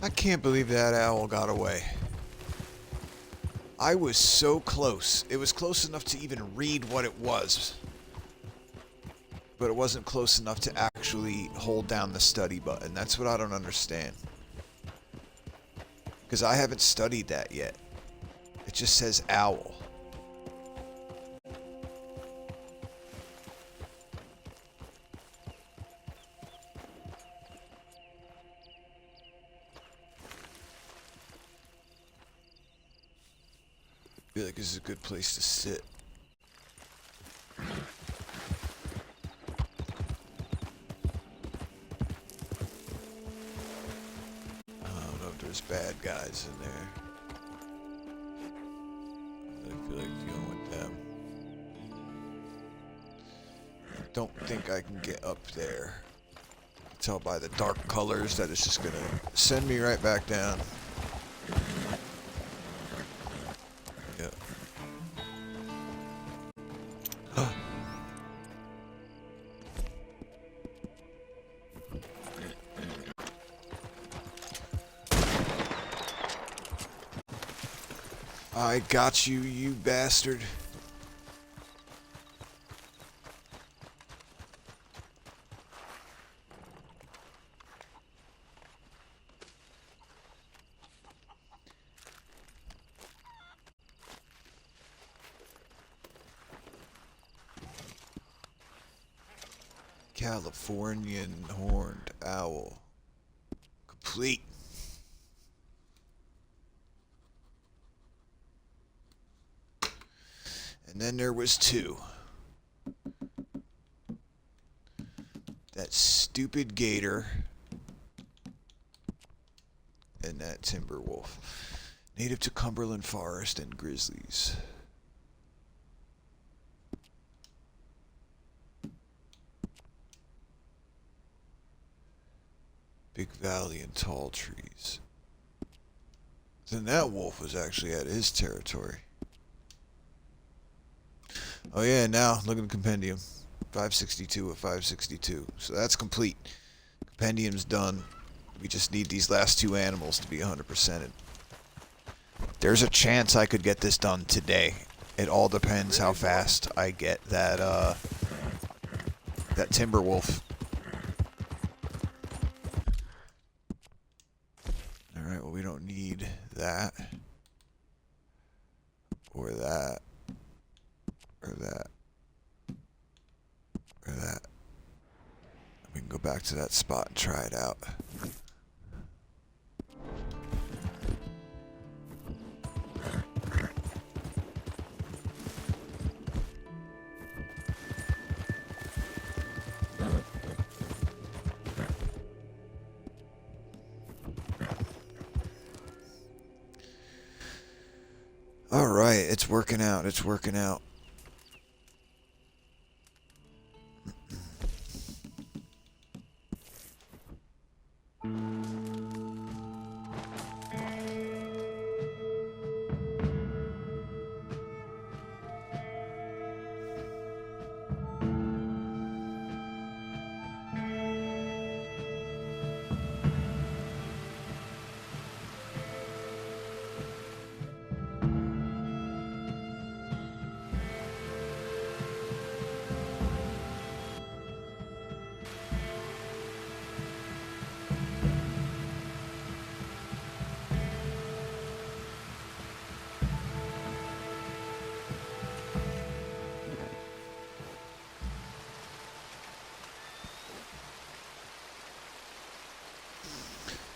I can't believe that owl got away. I was so close. It was close enough to even read what it was. But it wasn't close enough to actually hold down the study button. That's what I don't understand. Because I haven't studied that yet. It just says owl. I feel like this is a good place to sit. there's bad guys in there. I feel like dealing with them. I don't think I can get up there. I can tell by the dark colors that it's just gonna send me right back down. Yep. I got you, you bastard. Californian horned owl. Complete. And then there was 2. That stupid gator and that timber wolf. Native to Cumberland Forest and grizzlies. Big valley and tall trees. Then that wolf was actually at his territory. Oh yeah, now look at the compendium. 562 of 562. So that's complete. Compendium's done. We just need these last 2 animals to be 100%ed. There's a chance I could get this done today. It all depends how fast I get that that timber wolf. Alright, well we don't need that. Or that. Or that. Or that. We can go back to that spot and try it out. Alright, it's working out, it's working out.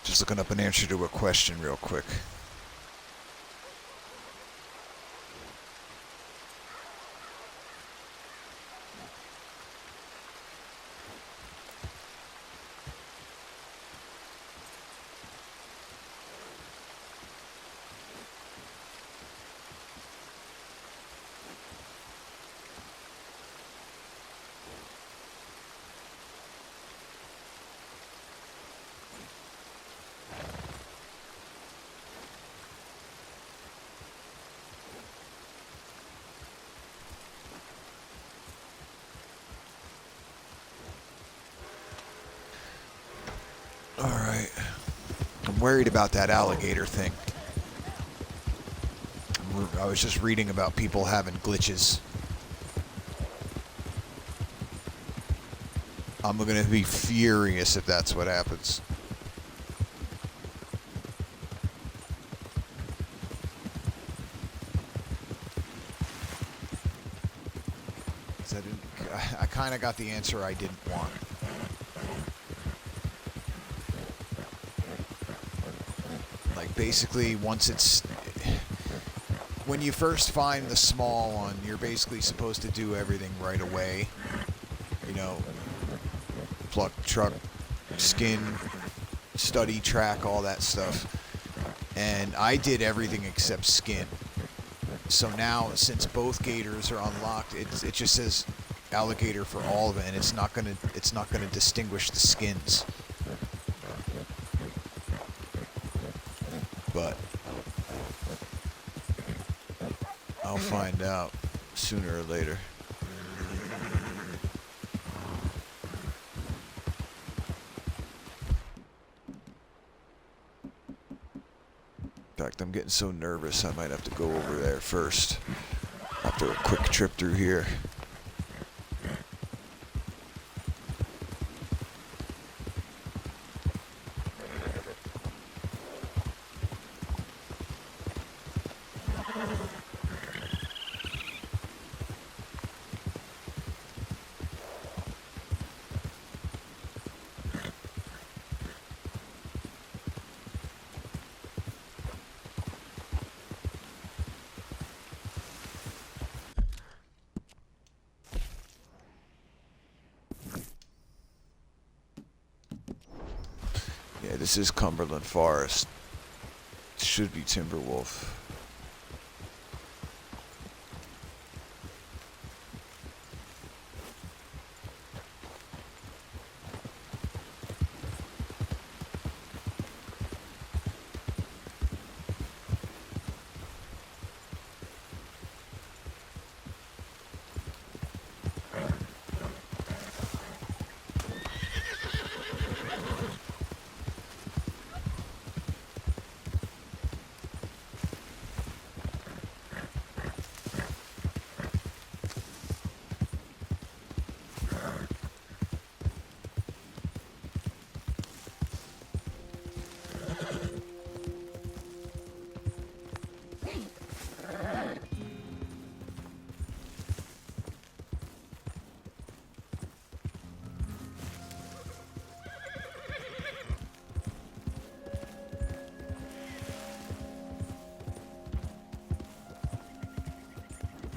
Just looking up an answer to a question real quick. Alright. I'm worried about that alligator thing. I was just reading about people having glitches. I'm gonna be furious if that's what happens. I kind of got the answer I didn't want. Like basically once it's... When you first find the small one, you're basically supposed to do everything right away. You know, pluck, truck, skin, study, track, all that stuff. And I did everything except skin. So now, since both gators are unlocked, it just says alligator for all of it, and it's not gonna distinguish the skins. But I'll find out sooner or later. In fact, I'm getting so nervous I might have to go over there first after a quick trip through here. Yeah, this is Cumberland Forest. It should be Timberwolf.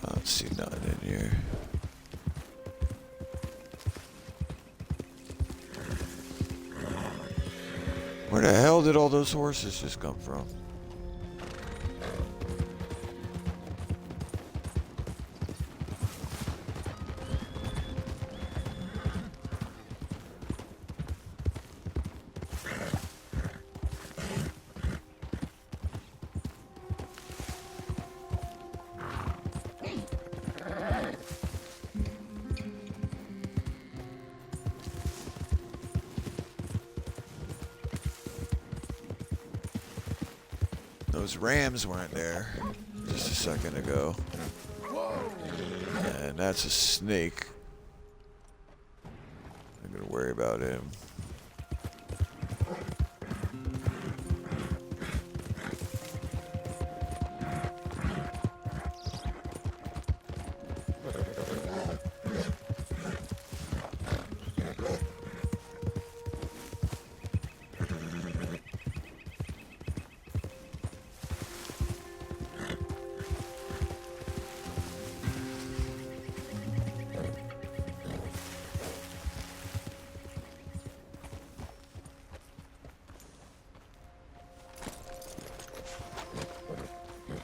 I don't see nothing in here. Where the hell did all those horses just come from? Those rams weren't there just a second ago. And that's a snake. I'm gonna worry about him.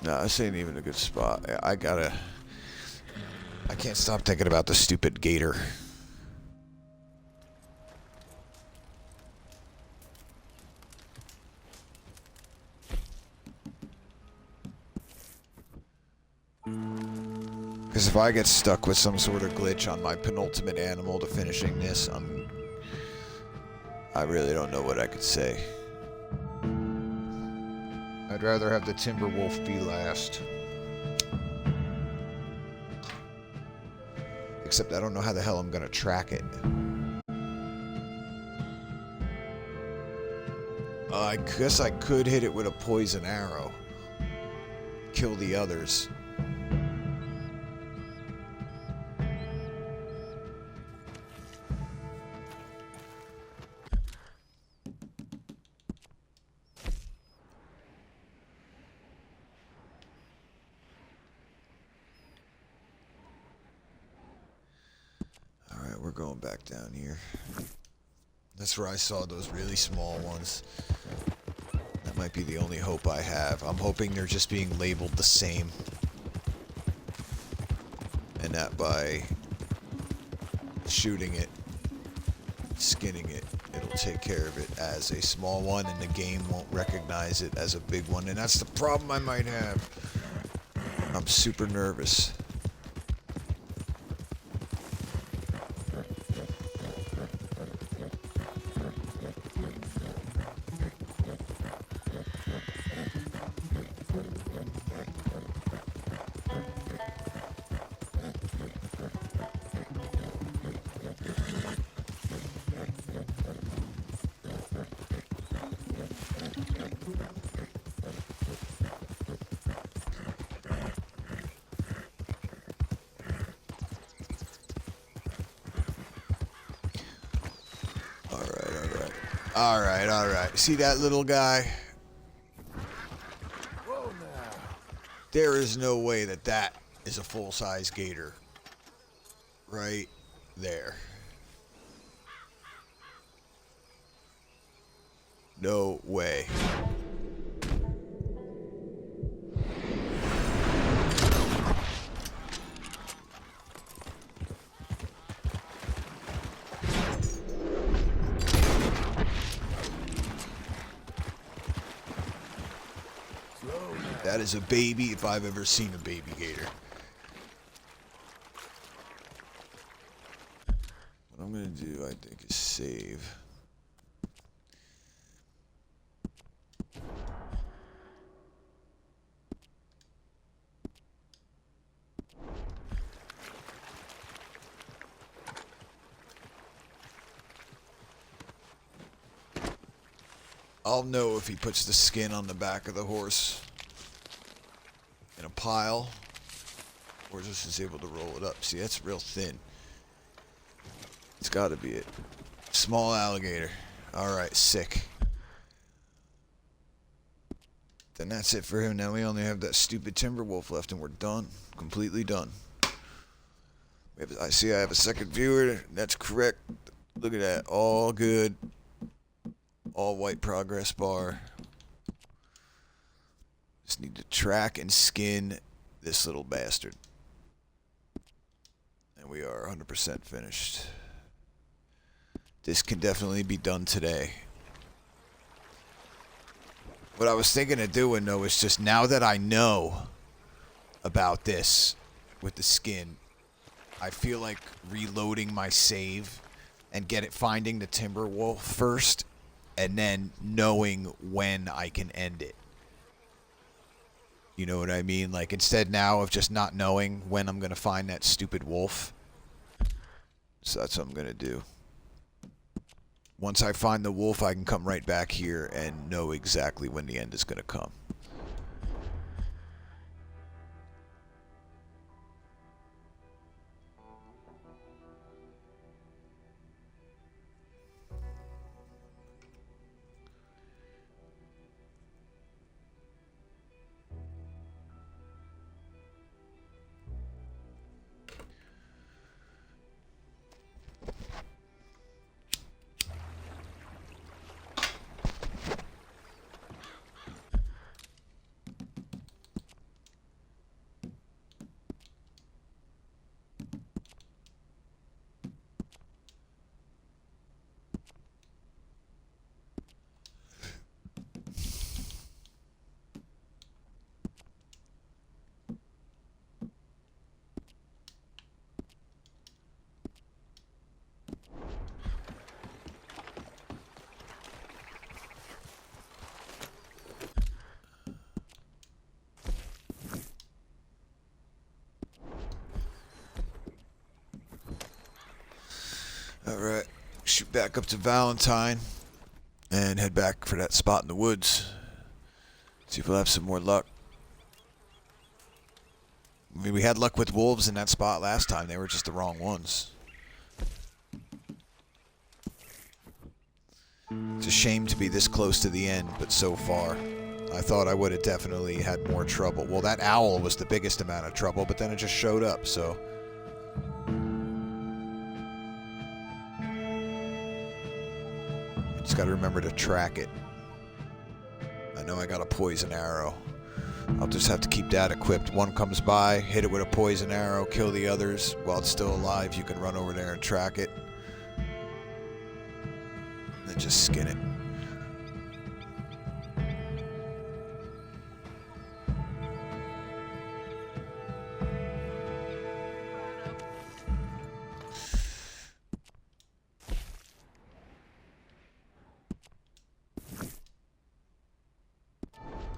Nah, this ain't even a good spot. I can't stop thinking about the stupid gator. Because if I get stuck with some sort of glitch on my penultimate animal to finishing this, I really don't know what I could say. I'd rather have the Timberwolf be last. Except I don't know how the hell I'm gonna track it. I guess I could hit it with a poison arrow. Kill the others. We're going back down here. That's where I saw those really small ones. That might be the only hope I have. I'm hoping they're just being labeled the same. And that by shooting it, skinning it, it'll take care of it as a small one, and the game won't recognize it as a big one. And that's the problem I might have. I'm super nervous. Alright. See that little guy? Whoa now. There is no way that that is a full-size gator. Right there. No way. That is a baby if I've ever seen a baby gator. What I'm going to do, I think, is save. I'll know if he puts the skin on the back of the horse in a pile, or just is able to roll it up. See, that's real thin. It's got to be it. Small alligator. Alright, sick. Then that's it for him. Now we only have that stupid timber wolf left, and we're done. Completely done. I see I have a second viewer. That's correct. Look at that. All good. All white progress bar. Just need to track and skin this little bastard. And we are 100% finished. This can definitely be done today. What I was thinking of doing, though, is just now that I know about this with the skin, I feel like reloading my save and finding the timber wolf first, and then knowing when I can end it. You know what I mean? Like, instead now of just not knowing when I'm going to find that stupid wolf. So that's what I'm going to do. Once I find the wolf, I can come right back here and know exactly when the end is going to come. Alright, shoot back up to Valentine and head back for that spot in the woods. See if we'll have some more luck. I mean, we had luck with wolves in that spot last time. They were just the wrong ones. It's a shame to be this close to the end, but so far. I thought I would have definitely had more trouble. Well, that owl was the biggest amount of trouble, but then it just showed up, so... Just got to remember to track it. I I know I got a poison arrow. I'll just have to keep that equipped. One comes by, hit it with a poison arrow, kill the others. While it's still alive, you can run over there and track it. And then just skin it.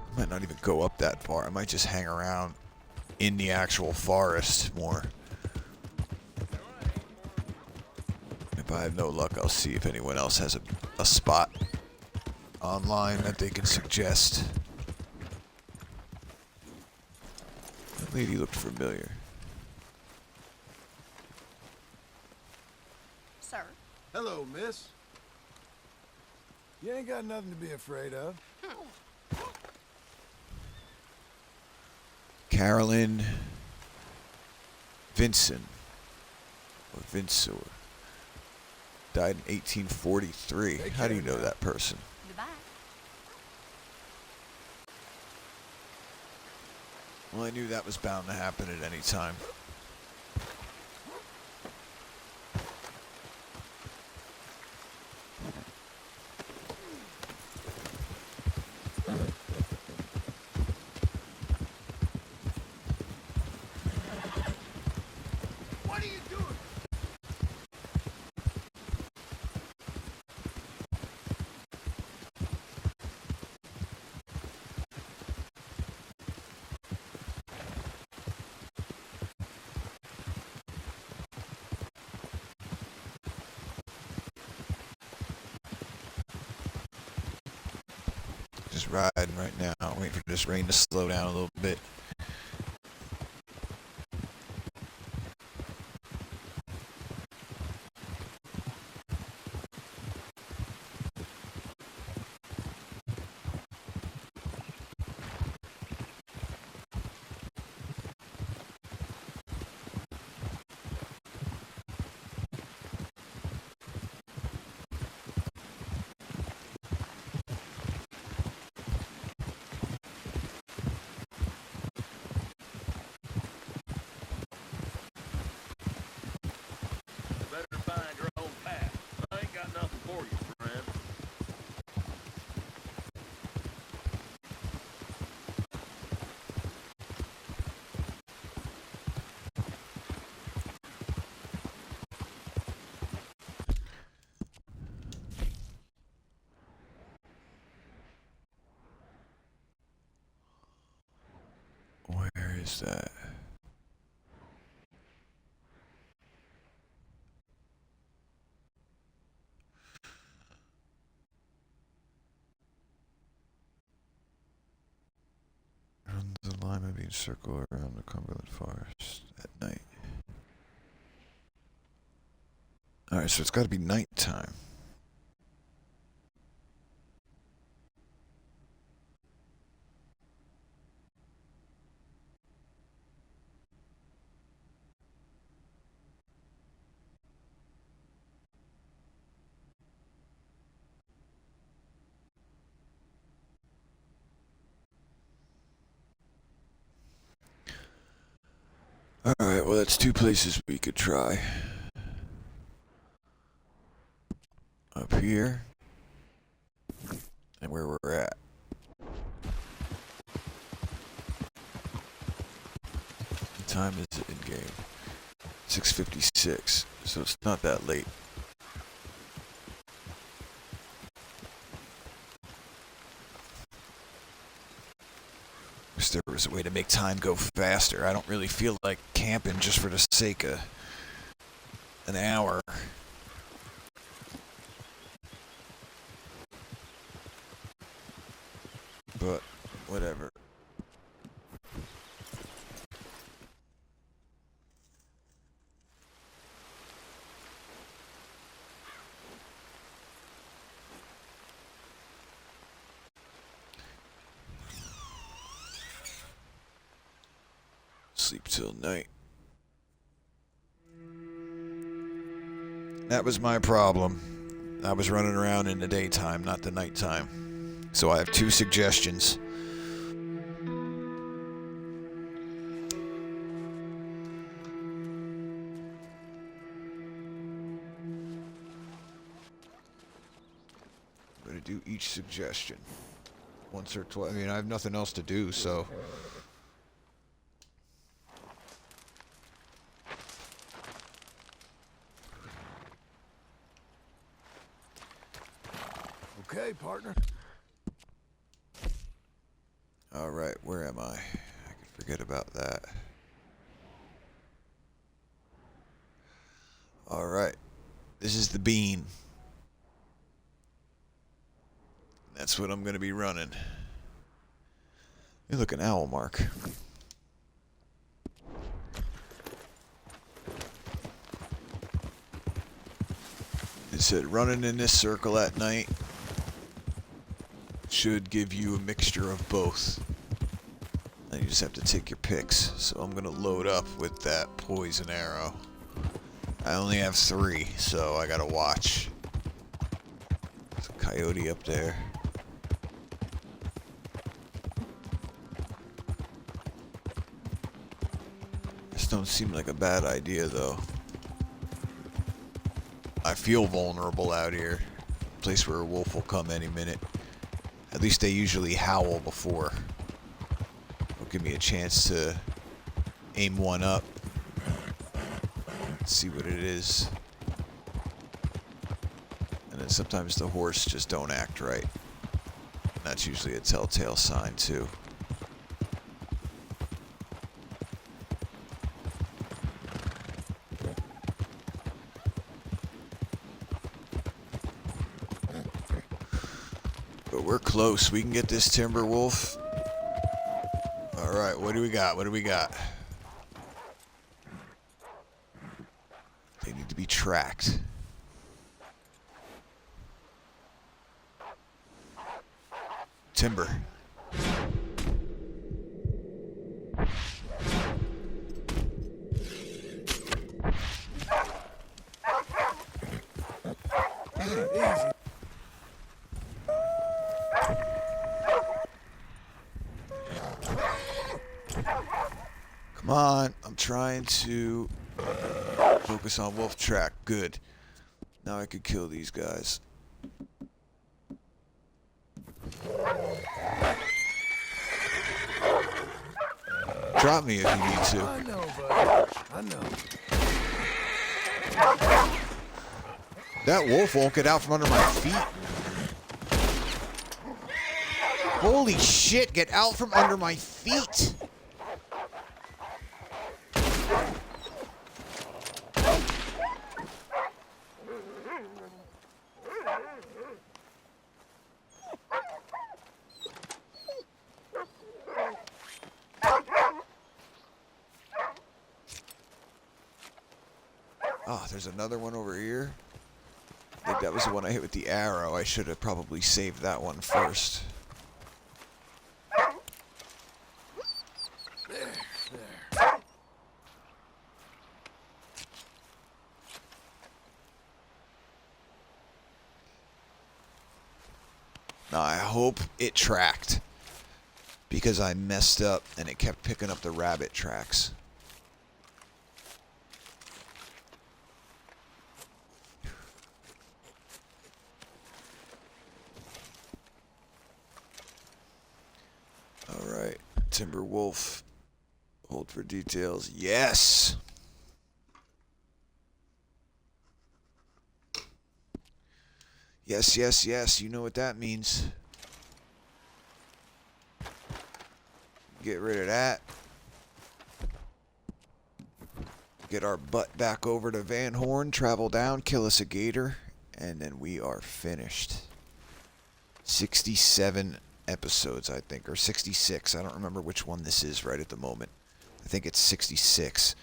I might not even go up that far. I might just hang around in the actual forest more. If I have no luck, I'll see if anyone else has a spot online that they can suggest. That lady looked familiar. Sir? Hello, miss. You ain't got nothing to be afraid of. Carolyn Vinson, or Vinsor, died in 1843. How do you know that person? Goodbye. Well, I knew that was bound to happen at any time. Just riding right now, waiting for this rain to slow down a little bit. Where is that? Run the lima bean circle around the Cumberland Forest at night. Alright, so it's got to be nighttime. Alright, well that's two places we could try. Up here. And where we're at. What time is it in game? 6:56, so it's not that late. Wish there was a way to make time go faster. I don't really feel like camping just for the sake of an hour. But whatever. Sleep till night. That was my problem. I was running around in the daytime, not the nighttime. So I have 2 suggestions. I'm going to do each suggestion once or twice. I mean, I have nothing else to do, so... Okay, partner. Alright, where am I? I can forget about that. Alright. This is the bean. That's what I'm going to be running. Hey, look, an owl mark. It said running in this circle at night should give you a mixture of both. And you just have to take your picks. So I'm going to load up with that poison arrow. I only have 3, so I got to watch. There's a coyote up there. This don't seem like a bad idea, though. I feel vulnerable out here. A place where a wolf will come any minute. At least they usually howl before. It'll give me a chance to aim one up. See what it is. And then sometimes the horse just don't act right. That's usually a telltale sign, too. But we're close. We can get this timber wolf. Alright, what do we got? What do we got? They need to be tracked. Timber. Easy. Come on, I'm trying to focus on wolf track. Good. Now I could kill these guys. Drop me if you need to. I know, buddy. I know. That wolf won't get out from under my feet. Holy shit, get out from under my feet! Oh, there's another one over here. I think that was the one I hit with the arrow. I should have probably saved that one first. There. Now, I hope it tracked. Because I messed up and it kept picking up the rabbit tracks. Alright, Timber Wolf. Hold for details. Yes! Yes, yes, yes. You know what that means. Get rid of that. Get our butt back over to Van Horn. Travel down. Kill us a gator. And then we are finished. 67 episodes, I think. Or 66. I don't remember which one this is right at the moment. I think it's 66.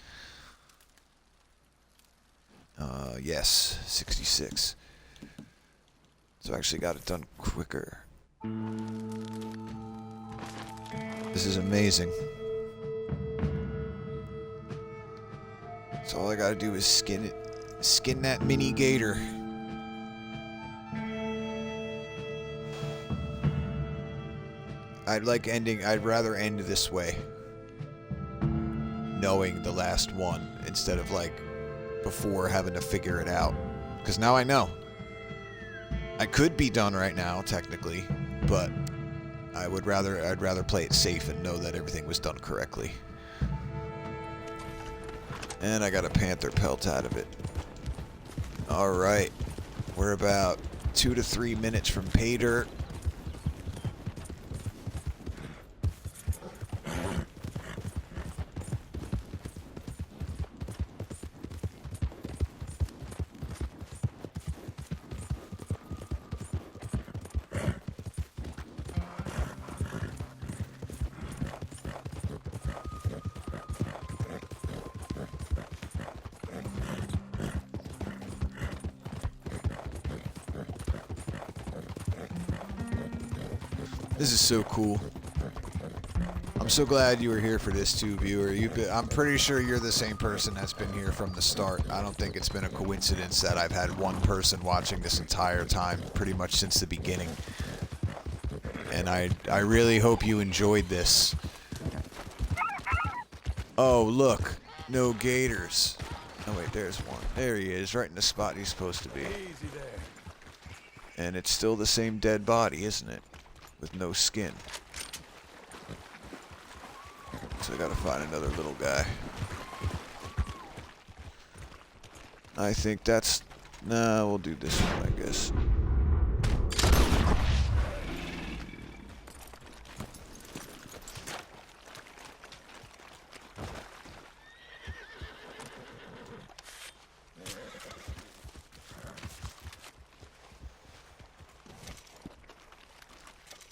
Yes, 66. So I actually got it done quicker. This is amazing. So all I gotta do is skin it. Skin that mini gator. I'd rather end this way. Knowing the last one instead of like before having to figure it out. Because now I know. I could be done right now, technically, but I'd rather play it safe and know that everything was done correctly. And I got a panther pelt out of it. Alright. We're about 2 to 3 minutes from pay dirt. This is so cool. I'm so glad you were here for this too, viewer. I'm pretty sure you're the same person that's been here from the start. I don't think it's been a coincidence that I've had one person watching this entire time, pretty much since the beginning. And I really hope you enjoyed this. Oh, look. No gators. Oh, wait, there's one. There he is, right in the spot he's supposed to be. Easy there. And it's still the same dead body, isn't it? With no skin. So I gotta find another little guy. I think that's... Nah, we'll do this one, I guess.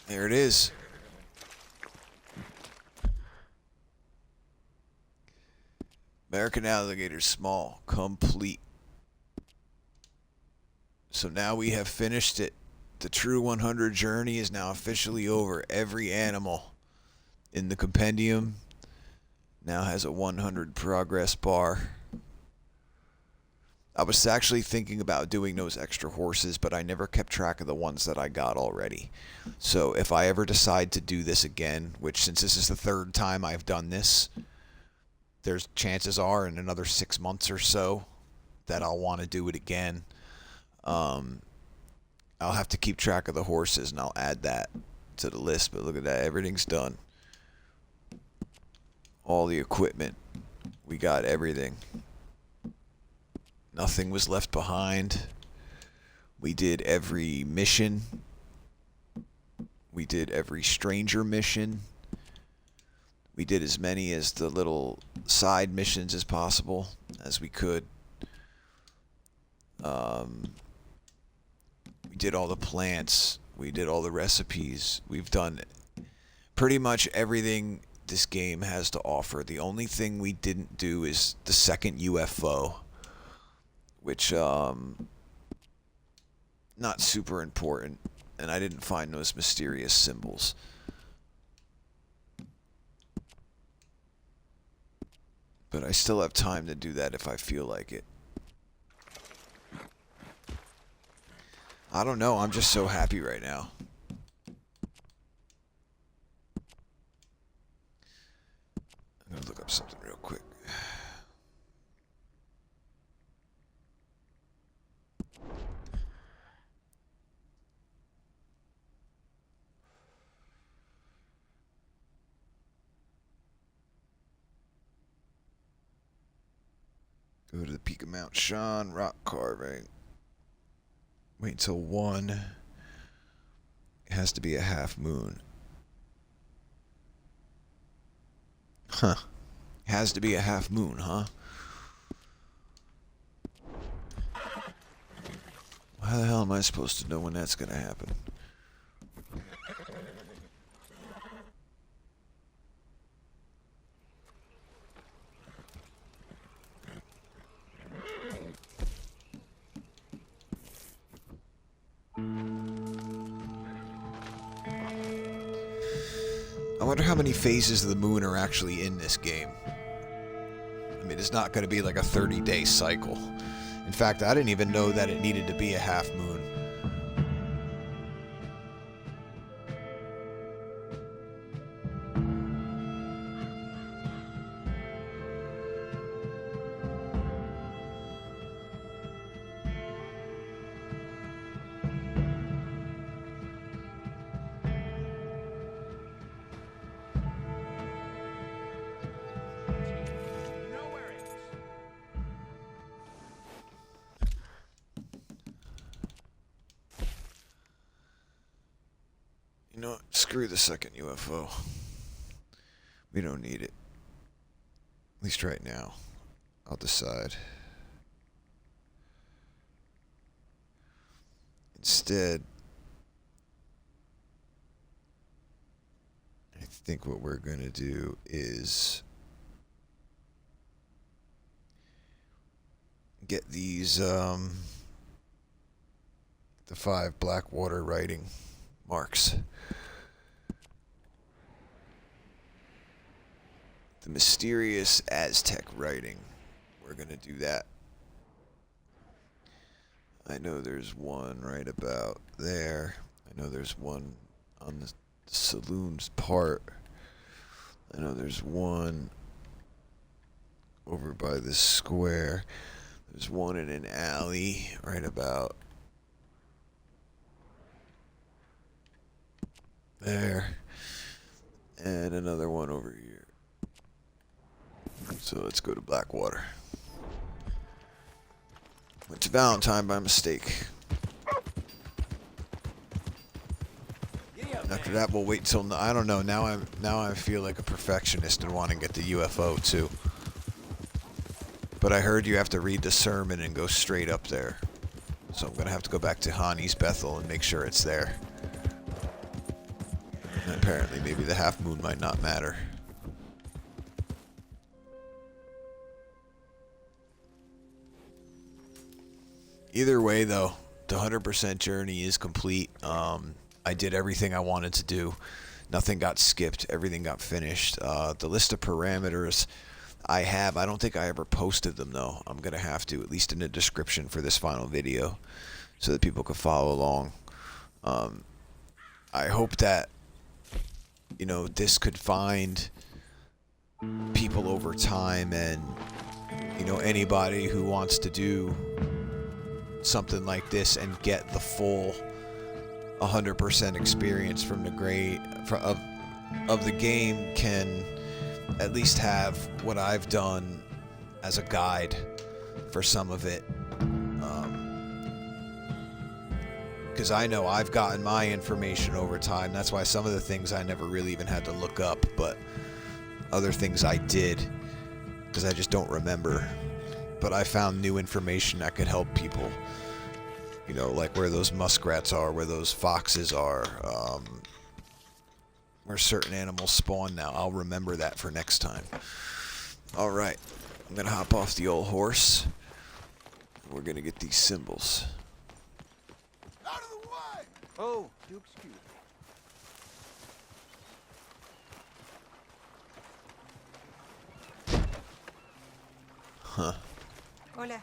There it is. American alligator small, complete. So now we have finished it. The true 100 journey is now officially over. Every animal in the compendium now has a 100 progress bar. I was actually thinking about doing those extra horses, but I never kept track of the ones that I got already. So if I ever decide to do this again, which since this is the third time I've done this, there's chances are in another 6 months or so that I'll want to do it again. I'll have to keep track of the horses and I'll add that to the list, but look at that, everything's done. All the equipment, we got everything. Nothing was left behind. We did every mission. We did every stranger mission. We did as many as the little side missions as possible as we could. We did all the plants. We did all the recipes. We've done pretty much everything this game has to offer. The only thing we didn't do is the second UFO. Which, not super important, and I didn't find those mysterious symbols. But I still have time to do that if I feel like it. I don't know, I'm just so happy right now. I'm gonna look up something real quick. Go to the Peak of Mount Sean, rock carving. Wait until 1. It has to be a half moon. Huh. It has to be a half moon, huh? How the hell am I supposed to know when that's gonna happen? I wonder how many phases of the moon are actually in this game. I mean, it's not going to be like a 30-day cycle. In fact, I didn't even know that it needed to be a half moon. Screw the second UFO. We don't need it. At least right now. I'll decide. Instead, I think what we're going to do is get these, the 5 Blackwater writing marks. The mysterious Aztec writing. We're going to do that. I know there's one right about there. I know there's one on the saloon's part. I know there's one over by this square. There's one in an alley right about there. And another one over here. So let's go to Blackwater. Went to Valentine by mistake. And after that, we'll wait till I don't know. Now I feel like a perfectionist and want to get the UFO too. But I heard you have to read the sermon and go straight up there. So I'm gonna have to go back to Hani's Bethel and make sure it's there. And apparently, maybe the half moon might not matter. Either way, though, the 100% journey is complete. I did everything I wanted to do. Nothing got skipped. Everything got finished. The list of parameters I have, I don't think I ever posted them, though. I'm going to have to, at least in the description for this final video, so that people can follow along. I hope that, you know, this could find people over time and, you know, anybody who wants to do something like this and get the full 100% experience from the of the game can at least have what I've done as a guide for some of it, because I know I've gotten my information over time. That's why some of the things I never really even had to look up, but other things I did because I just don't remember. But I found new information that could help people. You know, like where those muskrats are, where those foxes are, where certain animals spawn now. I'll remember that for next time. Alright, I'm going to hop off the old horse. We're going to get these symbols. Out of the way! Oh, do excuse me. Huh. Hola.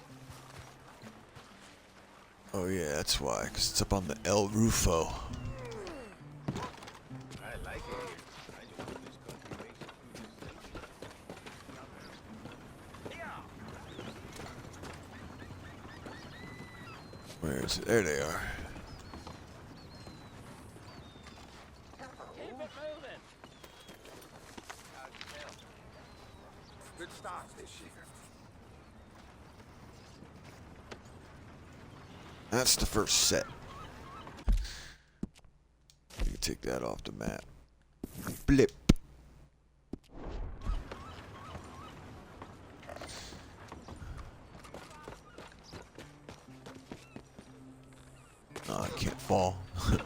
Oh yeah, that's why, because it's up on the El Rufo. I like it here. I just hope this country makes it through this. Where is it? There they are. Keep it moving. Good start this year. That's the first set. You can take that off the map. Blip. Oh, I can't fall. You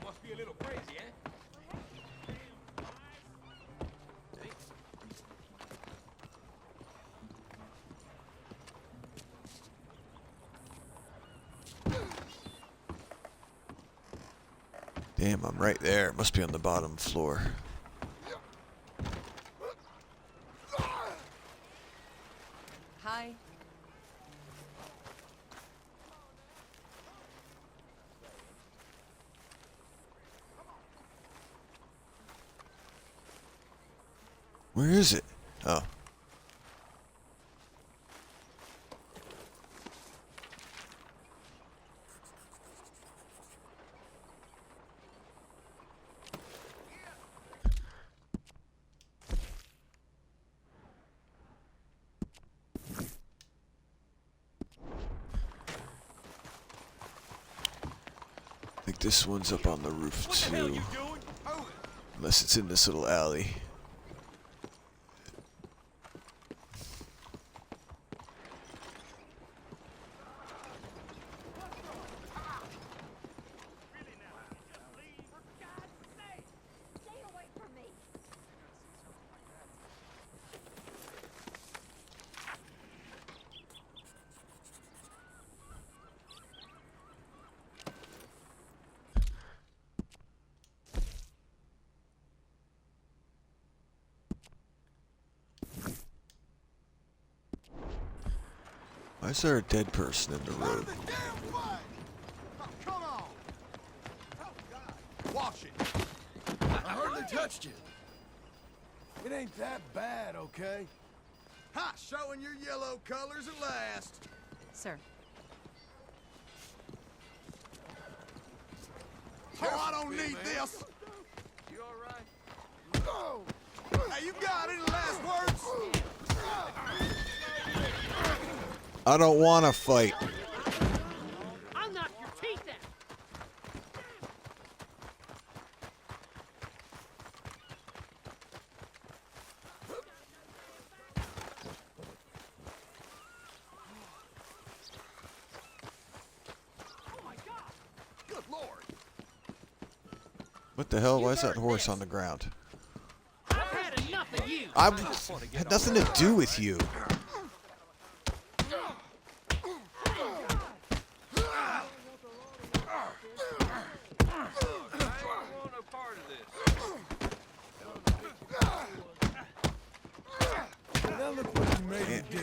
must be a little crazy, eh? Damn, I'm right there. It must be on the bottom floor. Hi. Where is it? Oh. think this one's up on the roof What the hell too. you doing? Unless it's in this little alley. Stay away from me. Why is there a dead person in the road? Come on! Wash it! I hardly touched you. It ain't that bad, okay? Ha! Showing your yellow colors at last! Sir. Oh, I don't need this! You alright? Oh. Hey, you got any last words? I don't want to fight. I'll knock your teeth out. Good Lord! What the hell? Why is that horse on the ground? I've had enough of you. I had nothing to do with you. Now look what you made me do.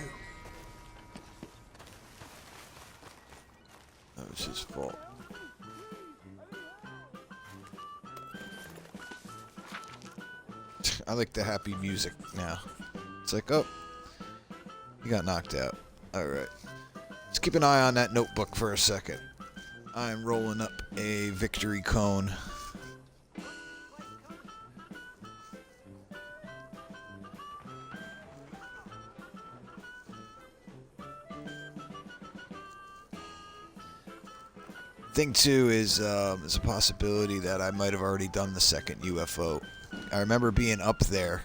That was his fault. I like the happy music now. It's like, oh, he got knocked out. Alright. Let's keep an eye on that notebook for a second. I'm rolling up a victory cone. Thing two is there's a possibility that I might have already done the second UFO. I remember being up there,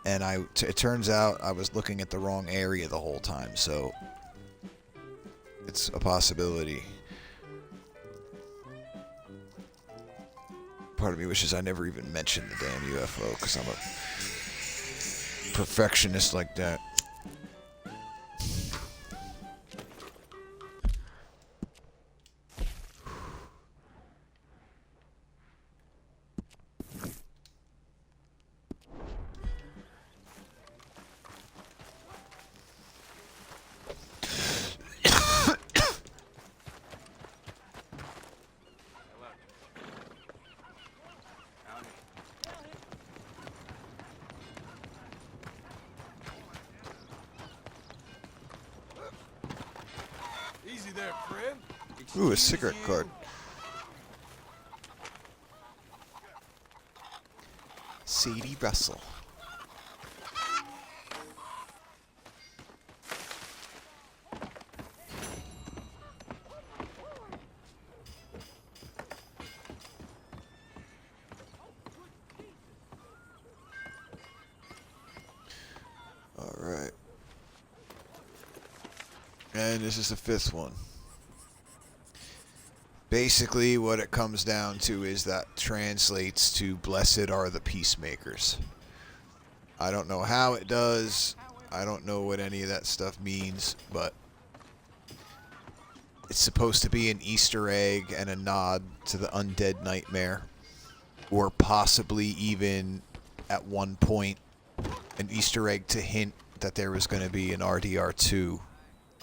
and it turns out I was looking at the wrong area the whole time, so it's a possibility. Part of me wishes I never even mentioned the damn UFO, because I'm a perfectionist like that. Easy there, friend. Ooh, a cigarette card. Sadie Russell. Alright. And this is the fifth one. Basically, what it comes down to is that translates to "Blessed are the peacemakers." I don't know how it does. I don't know what any of that stuff means, but it's supposed to be an Easter egg and a nod to the undead nightmare, or possibly even at one point an Easter egg to hint that there was going to be an RDR2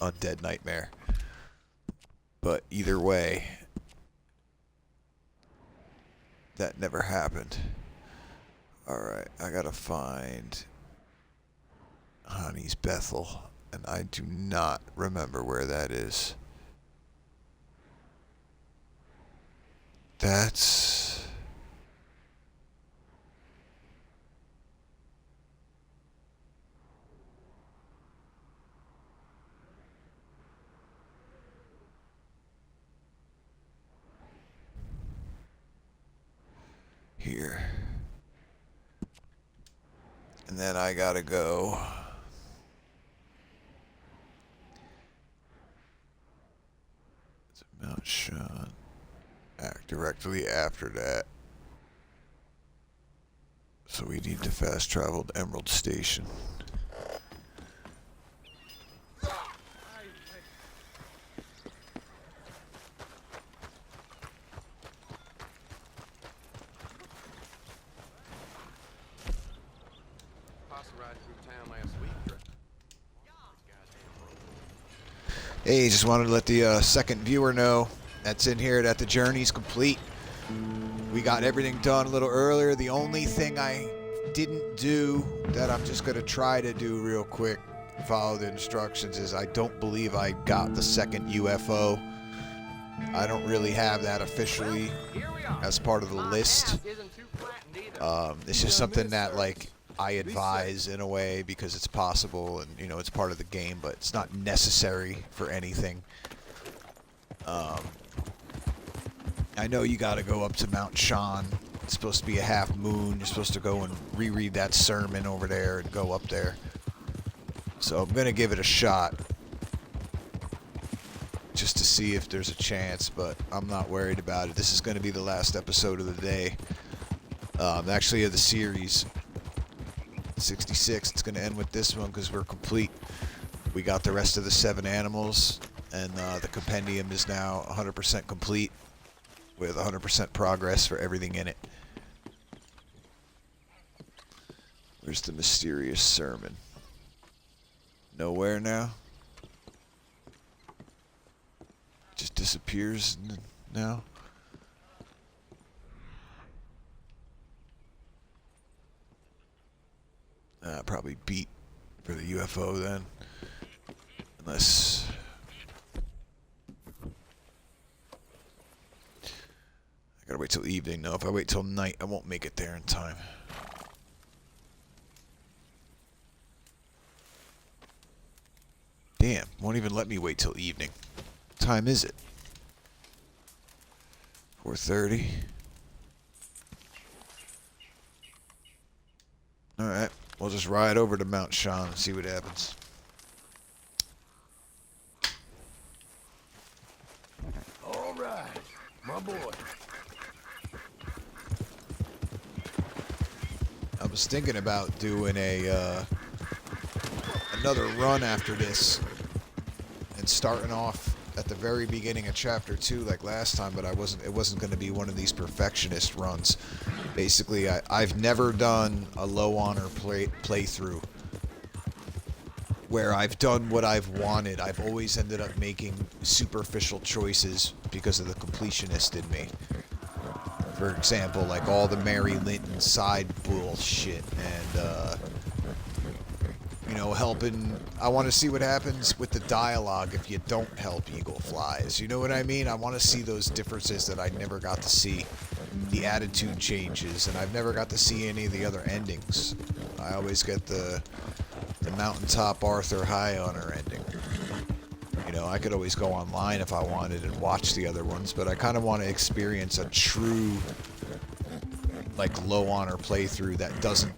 undead nightmare. But either way, that never happened. Alright, I gotta find Honey's Bethel, and I do not remember where that is. That's... here. And then I gotta go. It's Mount Sean. Act directly after that. So we need to fast travel to Emerald Station. Hey, just wanted to let the second viewer know that's in here that the journey's complete. We got everything done a little earlier. The only thing I didn't do that I'm just going to try to do real quick, follow the instructions, is I don't believe I got the second UFO. I don't really have that officially as part of the list. It's just something that, like, I advise in a way because it's possible and, you know, it's part of the game, but it's not necessary for anything. I know you got to go up to Mount Sean. It's supposed to be a half moon. You're supposed to go and reread that sermon over there and go up there. So I'm going to give it a shot just to see if there's a chance, but I'm not worried about it. This is going to be the last episode of the day. Actually, of the series. 66. It's going to end with this one because we're complete. We got the rest of the 7 animals, and the compendium is now 100% complete with 100% progress for everything in it. Where's the mysterious sermon? Nowhere now? Just disappears now? Probably beat for the UFO then. Unless... I gotta wait till evening. No, if I wait till night, I won't make it there in time. Damn, won't even let me wait till evening. What time is it? 4:30. Alright, we'll just ride over to Mount Sean and see what happens. Alright, my boy. I was thinking about doing a another run after this and starting off at the very beginning of chapter 2 like last time, but it wasn't going to be one of these perfectionist runs. Basically, I've never done a low honor playthrough where I've done what I've wanted. I've always ended up making superficial choices because of the completionist in me. For example, like all the Mary Linton side bullshit and, you know, helping... I want to see what happens with the dialogue if you don't help Eagle Flies. You know what I mean? I want to see those differences that I never got to see. The attitude changes, and I've never got to see any of the other endings. I always get the Mountaintop Arthur High Honor ending. You know, I could always go online if I wanted and watch the other ones, but I kind of want to experience a true, like, low honor playthrough that doesn't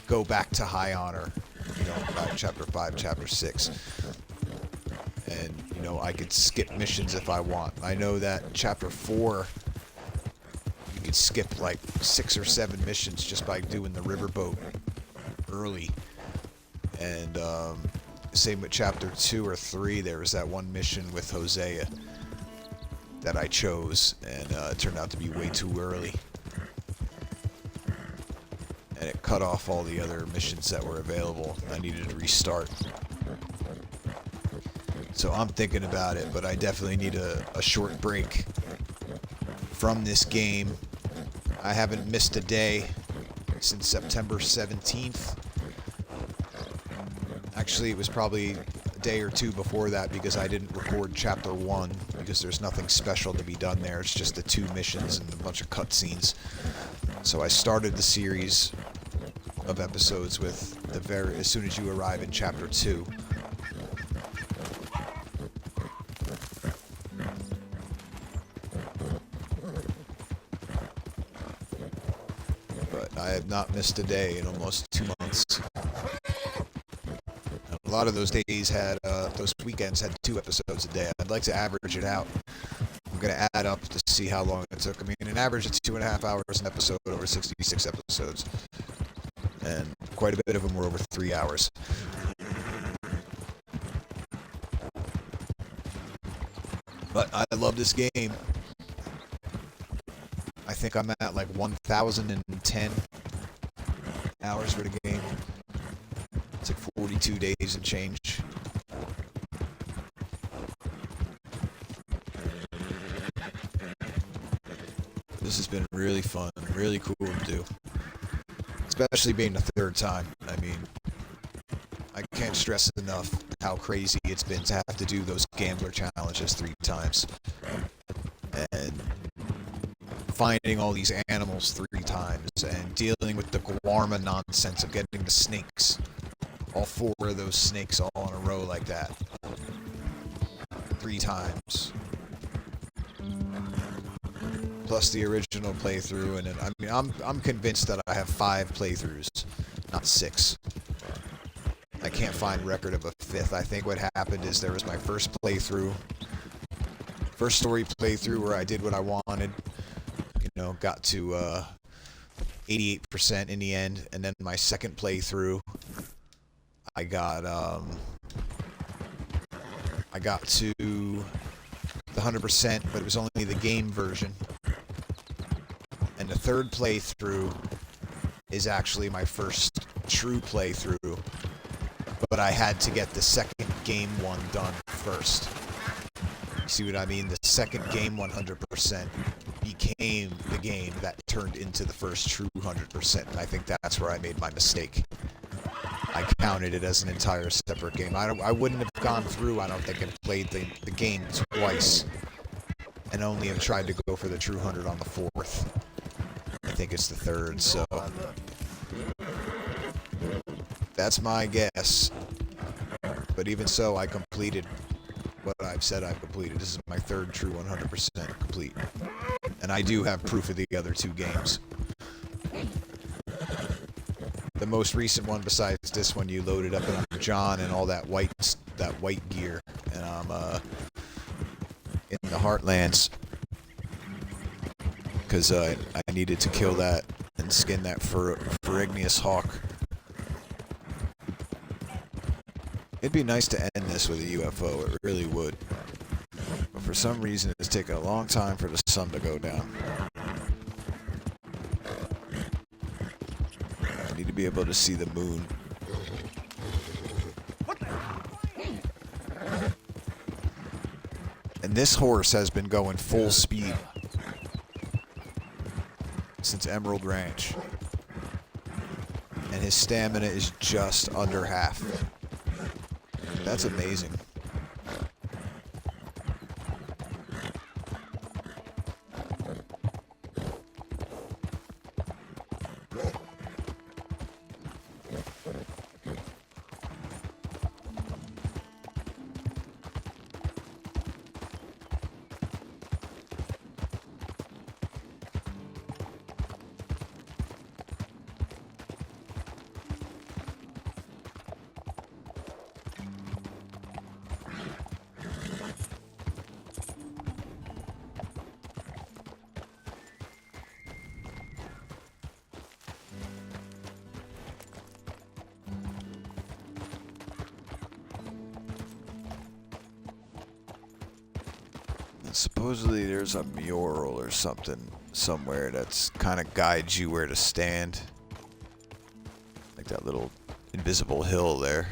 go back to high honor, you know, by chapter 5, chapter 6. And, you know, I could skip missions if I want. I know that chapter 4, you could skip like 6 or 7 missions just by doing the riverboat early. And, same with chapter 2 or 3, there was that one mission with Hosea that I chose, and it turned out to be way too early. And it cut off all the other missions that were available. I needed to restart. So I'm thinking about it, but I definitely need a short break from this game. I haven't missed a day since September 17th. Actually, it was probably a day or two before that because I didn't record chapter 1 because there's nothing special to be done there. It's just the 2 missions and a bunch of cutscenes. So I started the series of episodes with as soon as you arrive in chapter 2. but I have not missed a day in almost 2 months. A lot of those days had, those weekends had 2 episodes a day. I'd like to average it out. I'm going to add up to see how long it took. I mean, an average of 2.5 hours an episode over 66 episodes. And quite a bit of them were over 3 hours. But I love this game. I think I'm at like 1,010 hours for the game. It's like 42 days and change. This has been really fun, really cool to do. Especially being the 3rd time. I mean, I can't stress enough how crazy it's been to have to do those gambler challenges 3 times. And finding all these animals 3 times and dealing with the Guarma nonsense of getting the snakes. All 4 of those snakes all in a row like that. 3 times. Plus the original playthrough, and then, I mean, I'm convinced that I have 5 playthroughs, not 6. I can't find record of a 5th. I think what happened is there was my first playthrough, first story playthrough where I did what I wanted, you know, got to 88% in the end, and then my second playthrough, I got to the 100%, but it was only the game version. And the 3rd playthrough is actually my first true playthrough, but I had to get the second game one done first. See what I mean? The second game 100% became the game that turned into the first true 100%, and I think that's where I made my mistake. I counted it as an entire separate game. I wouldn't have gone through, I don't think, and played the game twice, and only have tried to go for the true 100 on the 4th. I think it's the 3rd, so that's my guess. But even so, I completed what I've said I've completed. This is my 3rd true 100% complete. And I do have proof of the other 2 games. The most recent one besides this one, you loaded up on John and all that white gear. And I'm in the Heartlands. Because I needed to kill that and skin that Ferignius hawk. It'd be nice to end this with a UFO, it really would. But for some reason, it's taken a long time for the sun to go down. I need to be able to see the moon. And this horse has been going full speed since Emerald Ranch. And his stamina is just under half. That's amazing. Supposedly there's a mural or something somewhere that's kind of guides you where to stand. Like that little invisible hill there.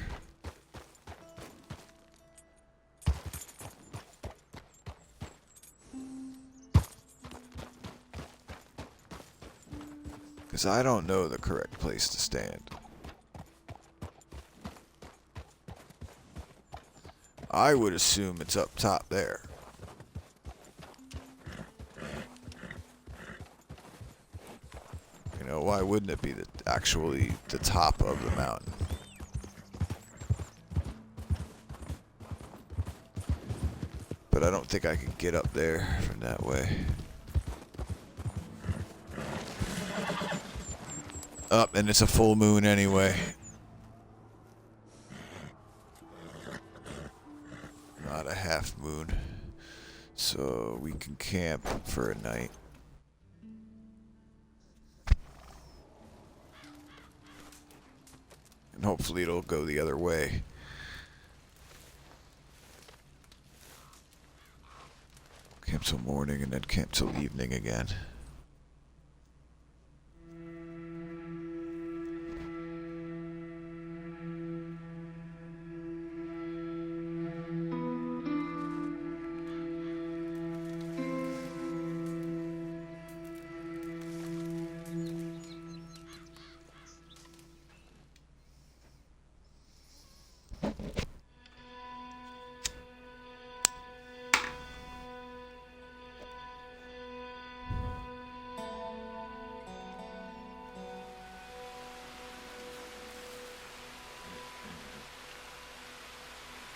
Because I don't know the correct place to stand. I would assume it's up top there. You know, why wouldn't it be actually the top of the mountain? But I don't think I can get up there from that way. Up, and it's a full moon anyway. Not a half moon. So we can camp for a night. And hopefully it'll go the other way. Camp till morning and then camp till evening again.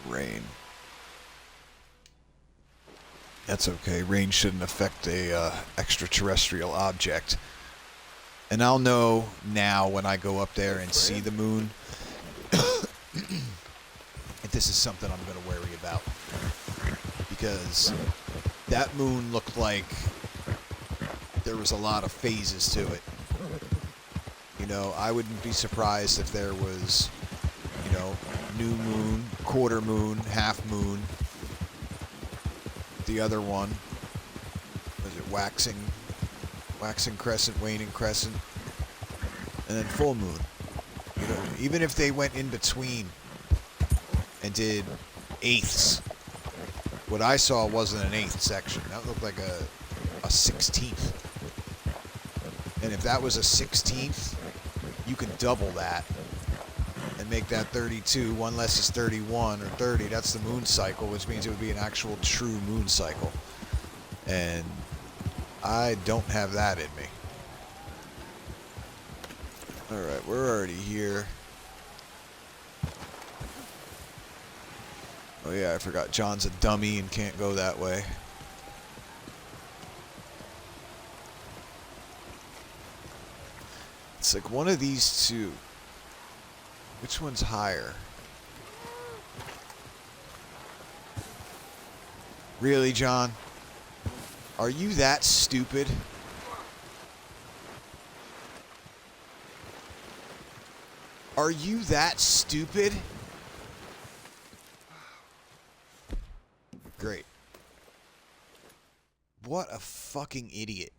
Rain. That's okay. Rain shouldn't affect a extraterrestrial object. And I'll know now when I go up there and see the moon if this is something I'm going to worry about. Because that moon looked like there was a lot of phases to it. You know, I wouldn't be surprised if there was, you know, new moon, quarter moon, half moon. The other one, was it waxing crescent, waning crescent, and then full moon. You know, even if they went in between and did eighths, what I saw wasn't an eighth section. That looked like a 16th. And if that was a 16th, you could double that and make that 32. One less is 31 or 30. That's the moon cycle, which means it would be an actual true moon cycle. And I don't have that in me. Alright, we're already here. Oh yeah, I forgot John's a dummy and can't go that way. It's like one of these two. Which one's higher? Really, John? Are you that stupid? Are you that stupid? Great. What a fucking idiot.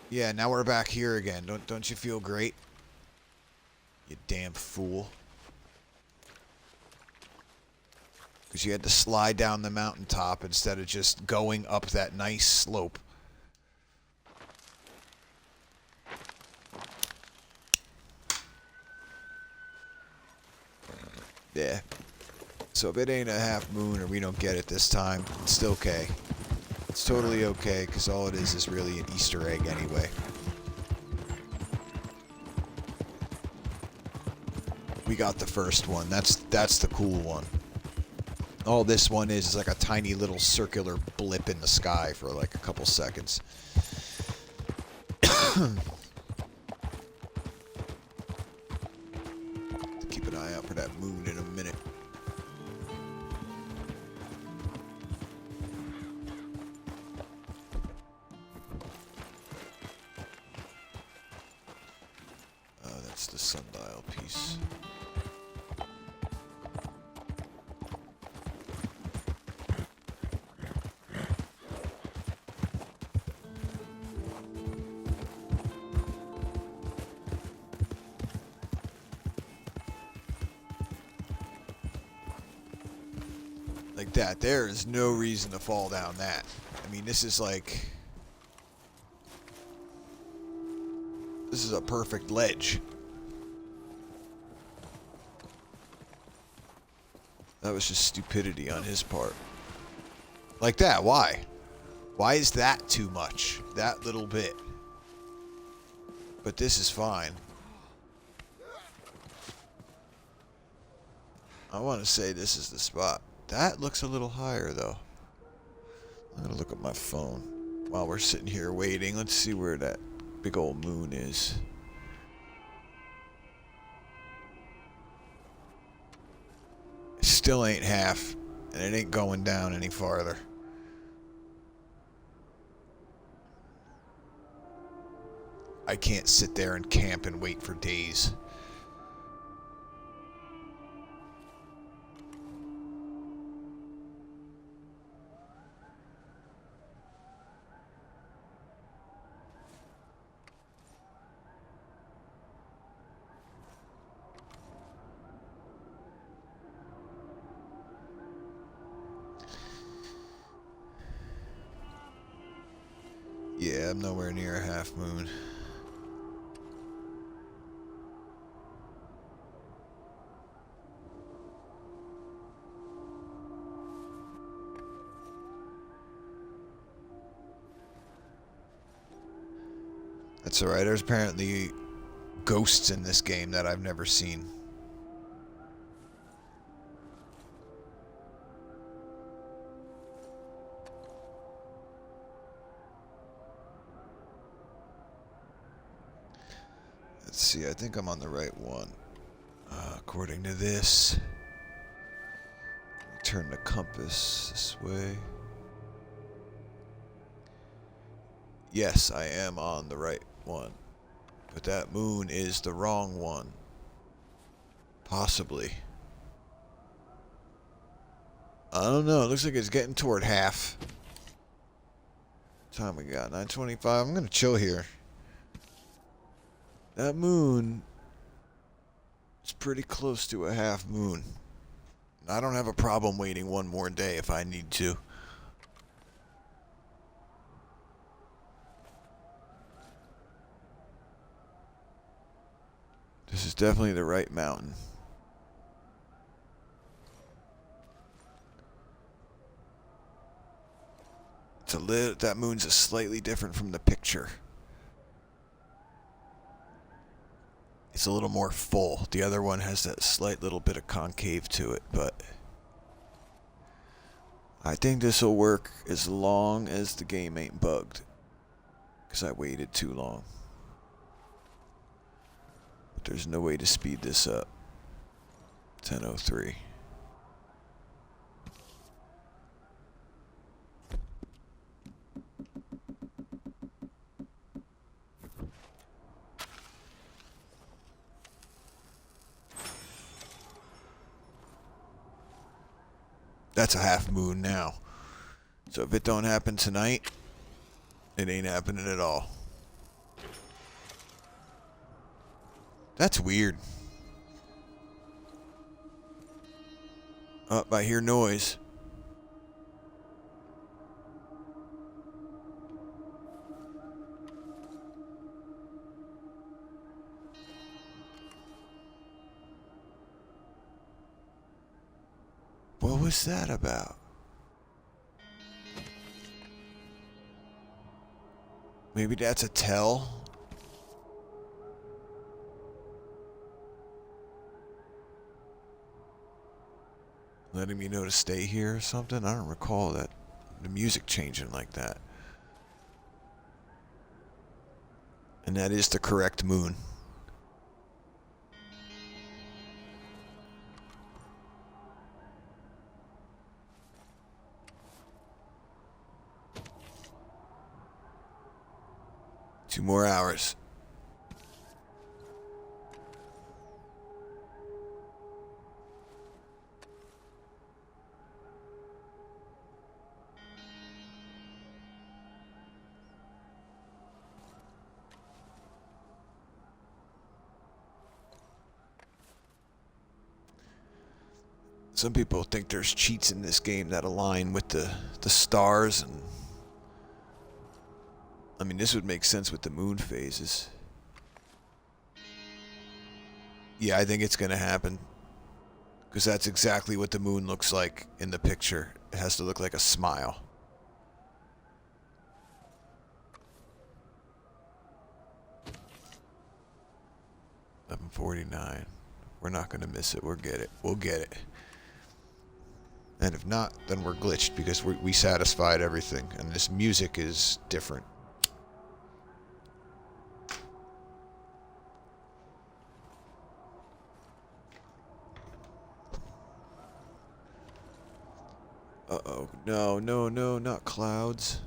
Yeah, now we're back here again. Don't you feel great? You damn fool. Because you had to slide down the mountaintop instead of just going up that nice slope. Yeah. So if it ain't a half moon or we don't get it this time, it's still okay. It's totally okay, because all it is really an Easter egg anyway. We got the first one. That's the cool one. All this one is like a tiny little circular blip in the sky for like a couple seconds. Keep an eye out for that moon in a minute. That's the sundial piece. Like that. There is no reason to fall down that. I mean, this is like... This is a perfect ledge. That was just stupidity on his part. Like that, why? Why is that too much? That little bit. But this is fine. I want to say this is the spot. That looks a little higher, though. I'm going to look at my phone while we're sitting here waiting. Let's see where that big old moon is. It still ain't half, and it ain't going down any farther. I can't sit there and camp and wait for days. Yeah, I'm nowhere near a half moon. That's alright, there's apparently ghosts in this game that I've never seen. Let's see, I think I'm on the right one. According to this. Turn the compass this way. Yes, I am on the right one. But that moon is the wrong one. Possibly. I don't know, it looks like it's getting toward half. What time we got? 9:25. I'm gonna chill here. That moon is pretty close to a half moon. I don't have a problem waiting one more day if I need to. This is definitely the right mountain. That moon's a slightly different from the picture. It's a little more full. The other one has that slight little bit of concave to it, but I think this will work as long as the game ain't bugged. Because I waited too long. But there's no way to speed this up. 10:03. That's a half moon now. So if it don't happen tonight, it ain't happening at all. That's weird. Oh, I hear noise. What was that about? Maybe that's a tell? Letting me know to stay here or something? I don't recall that. The music changing like that. And that is the correct moon. Two more hours. Some people think there's cheats in this game that align with the stars, and I mean, this would make sense with the moon phases. Yeah, I think it's going to happen. Because that's exactly what the moon looks like in the picture. It has to look like a smile. $11:49. We're not going to miss it. We'll get it. We'll get it. And if not, then we're glitched because we satisfied everything. And this music is different. Uh-oh. No, no, no, not clouds.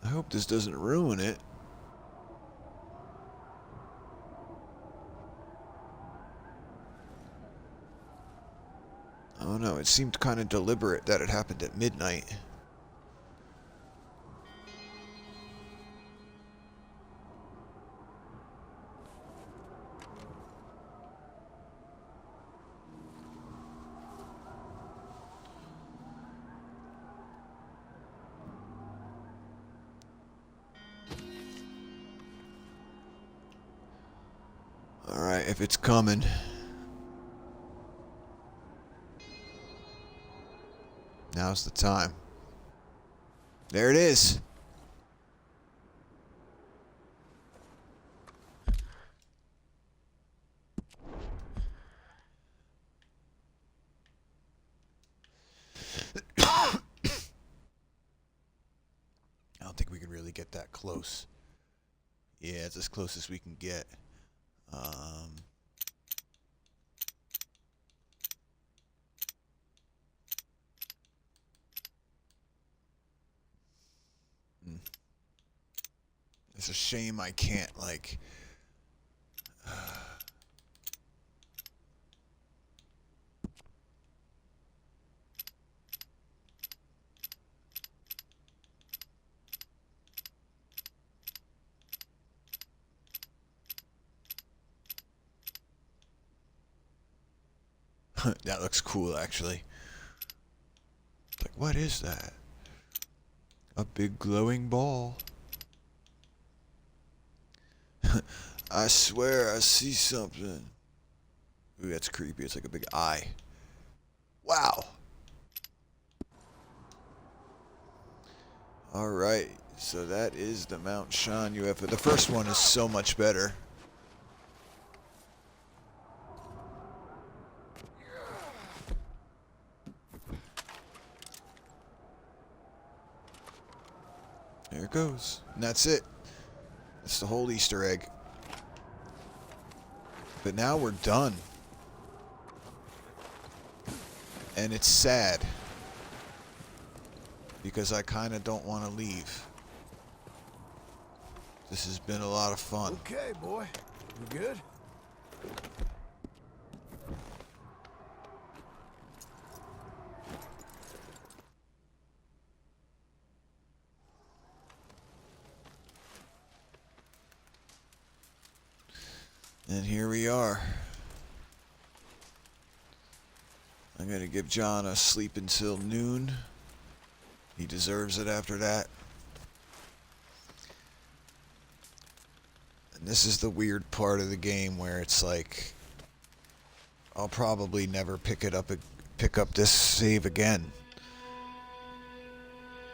I hope this doesn't ruin it. Oh no, it seemed kind of deliberate that it happened at midnight. Alright, if it's coming. Now's the time. There it is. I don't think we can really get that close. Yeah, it's as close as we can get. It's a shame I can't, like... That looks cool, actually. Like, what is that? A big glowing ball. I swear I see something. Ooh, that's creepy. It's like a big eye. Wow. Alright, so that is the Mount Shan UFO. The first one is so much better. There it goes. And that's it. That's the whole Easter egg. But now we're done. And it's sad. Because I kind of don't want to leave. This has been a lot of fun. Okay, boy. You good? And here we are. I'm going to give John a sleep until noon. He deserves it after that. And this is the weird part of the game where it's like, I'll probably never pick up this save again.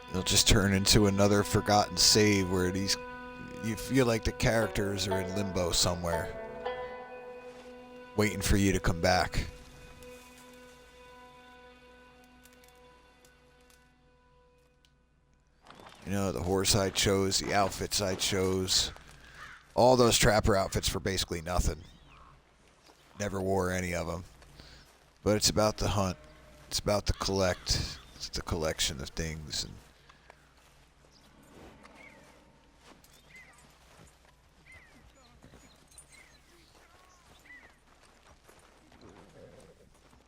It'll just turn into another forgotten save where you feel like the characters are in limbo somewhere, waiting for you to come back. You know, the horse I chose, the outfits I chose, all those trapper outfits for basically nothing. Never wore any of them. But it's about the hunt. It's about the collect. It's the collection of things. And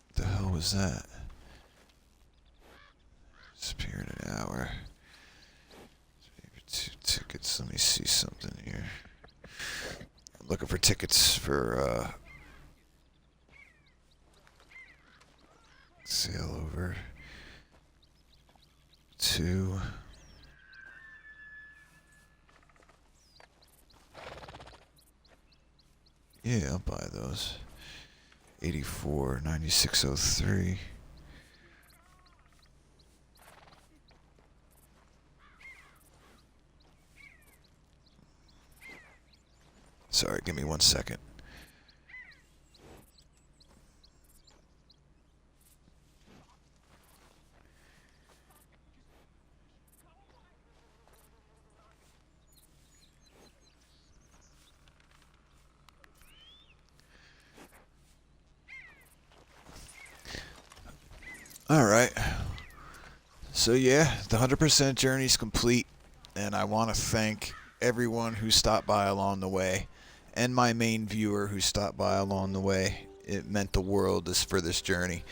what the hell was that? Disappear in an hour. Maybe 2 tickets. Let me see something here. I'm looking for tickets for sail over 2. Yeah, I'll buy those. 84, 9603. Sorry, give me 1 second. Alright. So yeah, the 100% journey is complete, and I want to thank everyone who stopped by along the way, and my main viewer who stopped by along the way. It meant the world for this journey.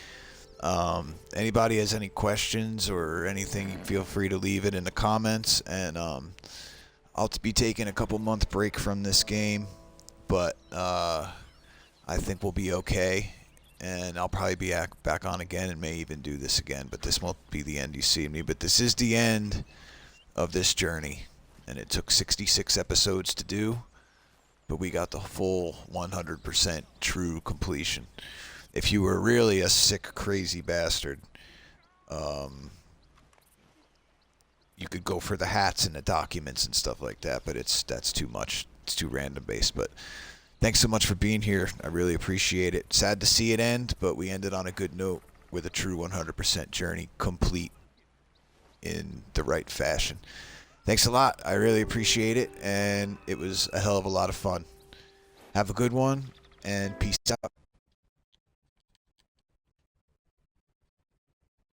Anybody has any questions or anything, feel free to leave it in the comments, and I'll be taking a couple month break from this game, but I think we'll be okay, and I'll probably be back on again and may even do this again, but this won't be the end you see me. But this is the end of this journey, and it took 66 episodes to do, but we got the full 100% true completion. If you were really a sick, crazy bastard, you could go for the hats and the documents and stuff like that, but that's too much. It's too random based. But thanks so much for being here. I really appreciate it. Sad to see it end, but we ended on a good note with a true 100% journey complete in the right fashion. Thanks a lot. I really appreciate it, and it was a hell of a lot of fun. Have a good one, and peace out.